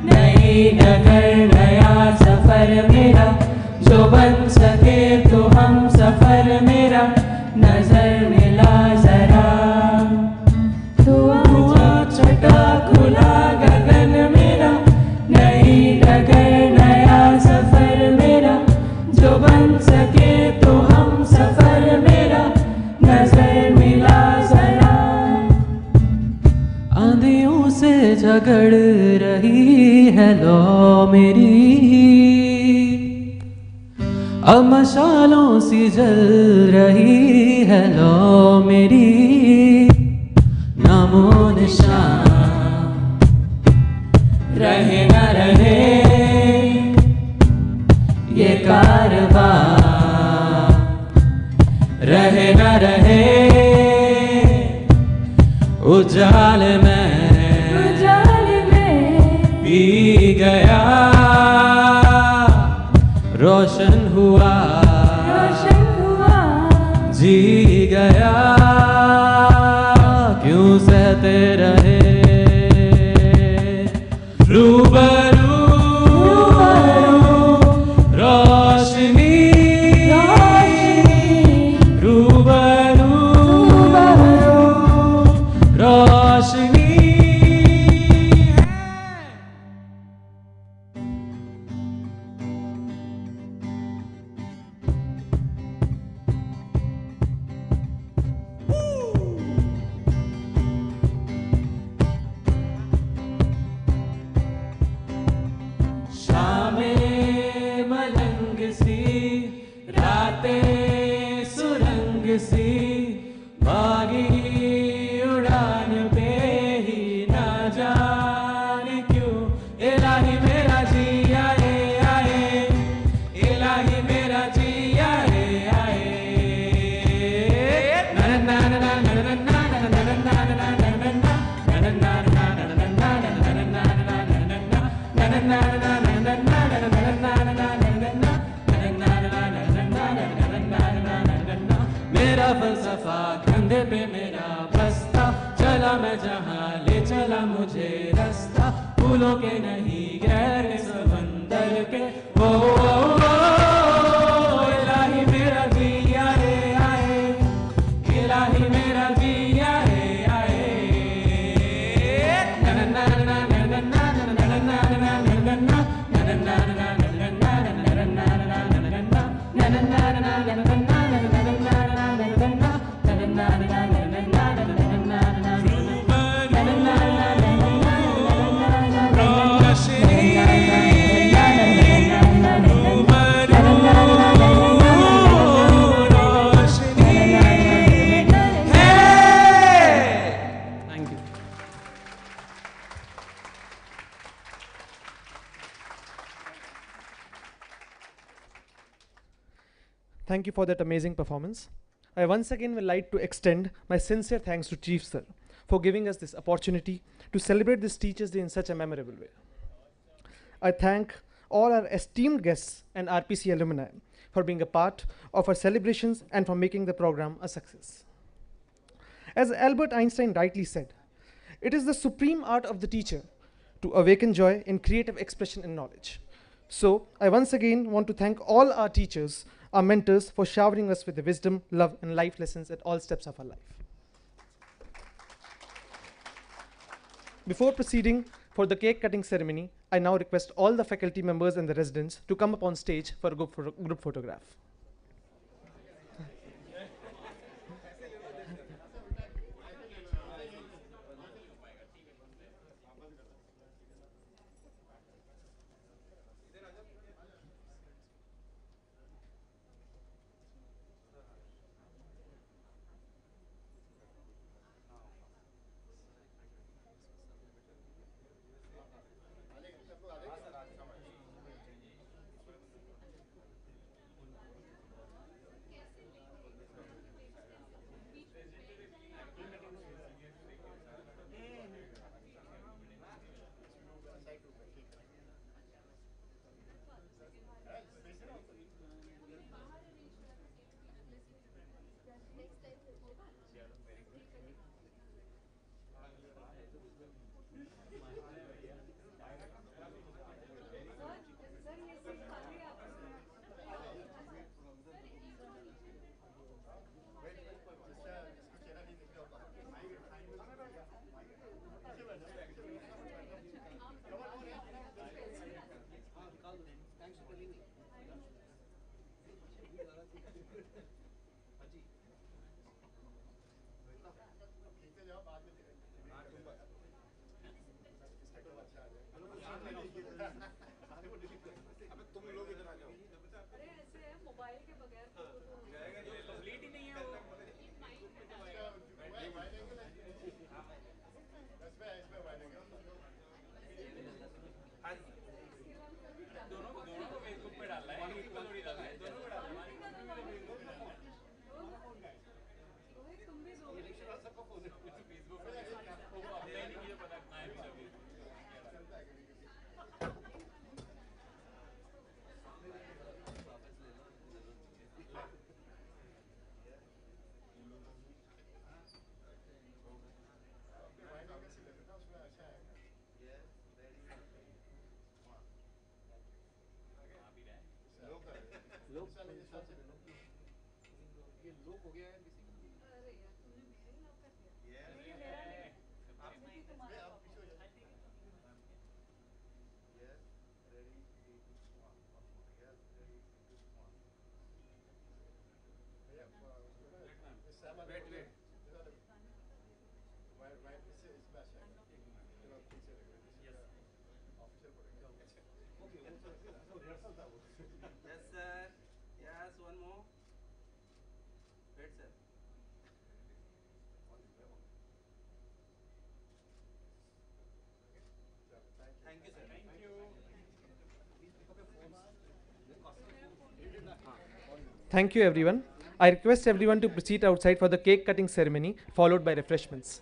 Speaker 14: नई नगर नया सफर मेरा, जो बन सके तो हम सफर मेरा, नजर मिला जरा, दुआ छटा खुला गगन मेरा, नई नगर नया सफर मेरा, जो बन सके तो हम सफर मेरा, नजर मिला जरा। आंधियों से झगड़ रही है लो मेरी, अब मशालों सी जल रही है लो मेरी, नामो निशान रहे न रहे ये कारवां, रहे न रहे उजाल में पी गया, रूबरू रोशनी रूबरू रोशनी शामें मलंग सी रातें सुरंग सी भागी उड़ान पे ही ना जाने क्यों इलाही मेरा जी आए आए इलाही मेरा जी आए आए मेरा फलसफा कंधे पे मेरा बस्ता चला मैं जहाँ ले चला मुझे रास्ता फूलों के नहीं गहरे समंदर के वो इलाही मेरा जी आए आए इलाही मेरा जी आए आए
Speaker 29: Thank you for that amazing performance. I once again would like to extend my sincere thanks to Chief Sir for giving us this opportunity to celebrate this Teachers' Day in such a memorable way. I thank all our esteemed guests and RPC alumni for being a part of our celebrations and for making the program a success. As Albert Einstein rightly said, it is the supreme art of the teacher to awaken joy in creative expression and knowledge. So I once again want to thank all our teachers, our mentors, for showering us with the wisdom, love, and life lessons at all steps of our life. Before proceeding for the cake cutting ceremony, I now request all the faculty members and the residents to come up on stage for a group photograph.
Speaker 16: Yes, sir. Yes, one more. Wait, sir. Thank you, sir. Thank you.
Speaker 29: Thank you, everyone. I request everyone to proceed outside for the cake cutting ceremony, followed by refreshments.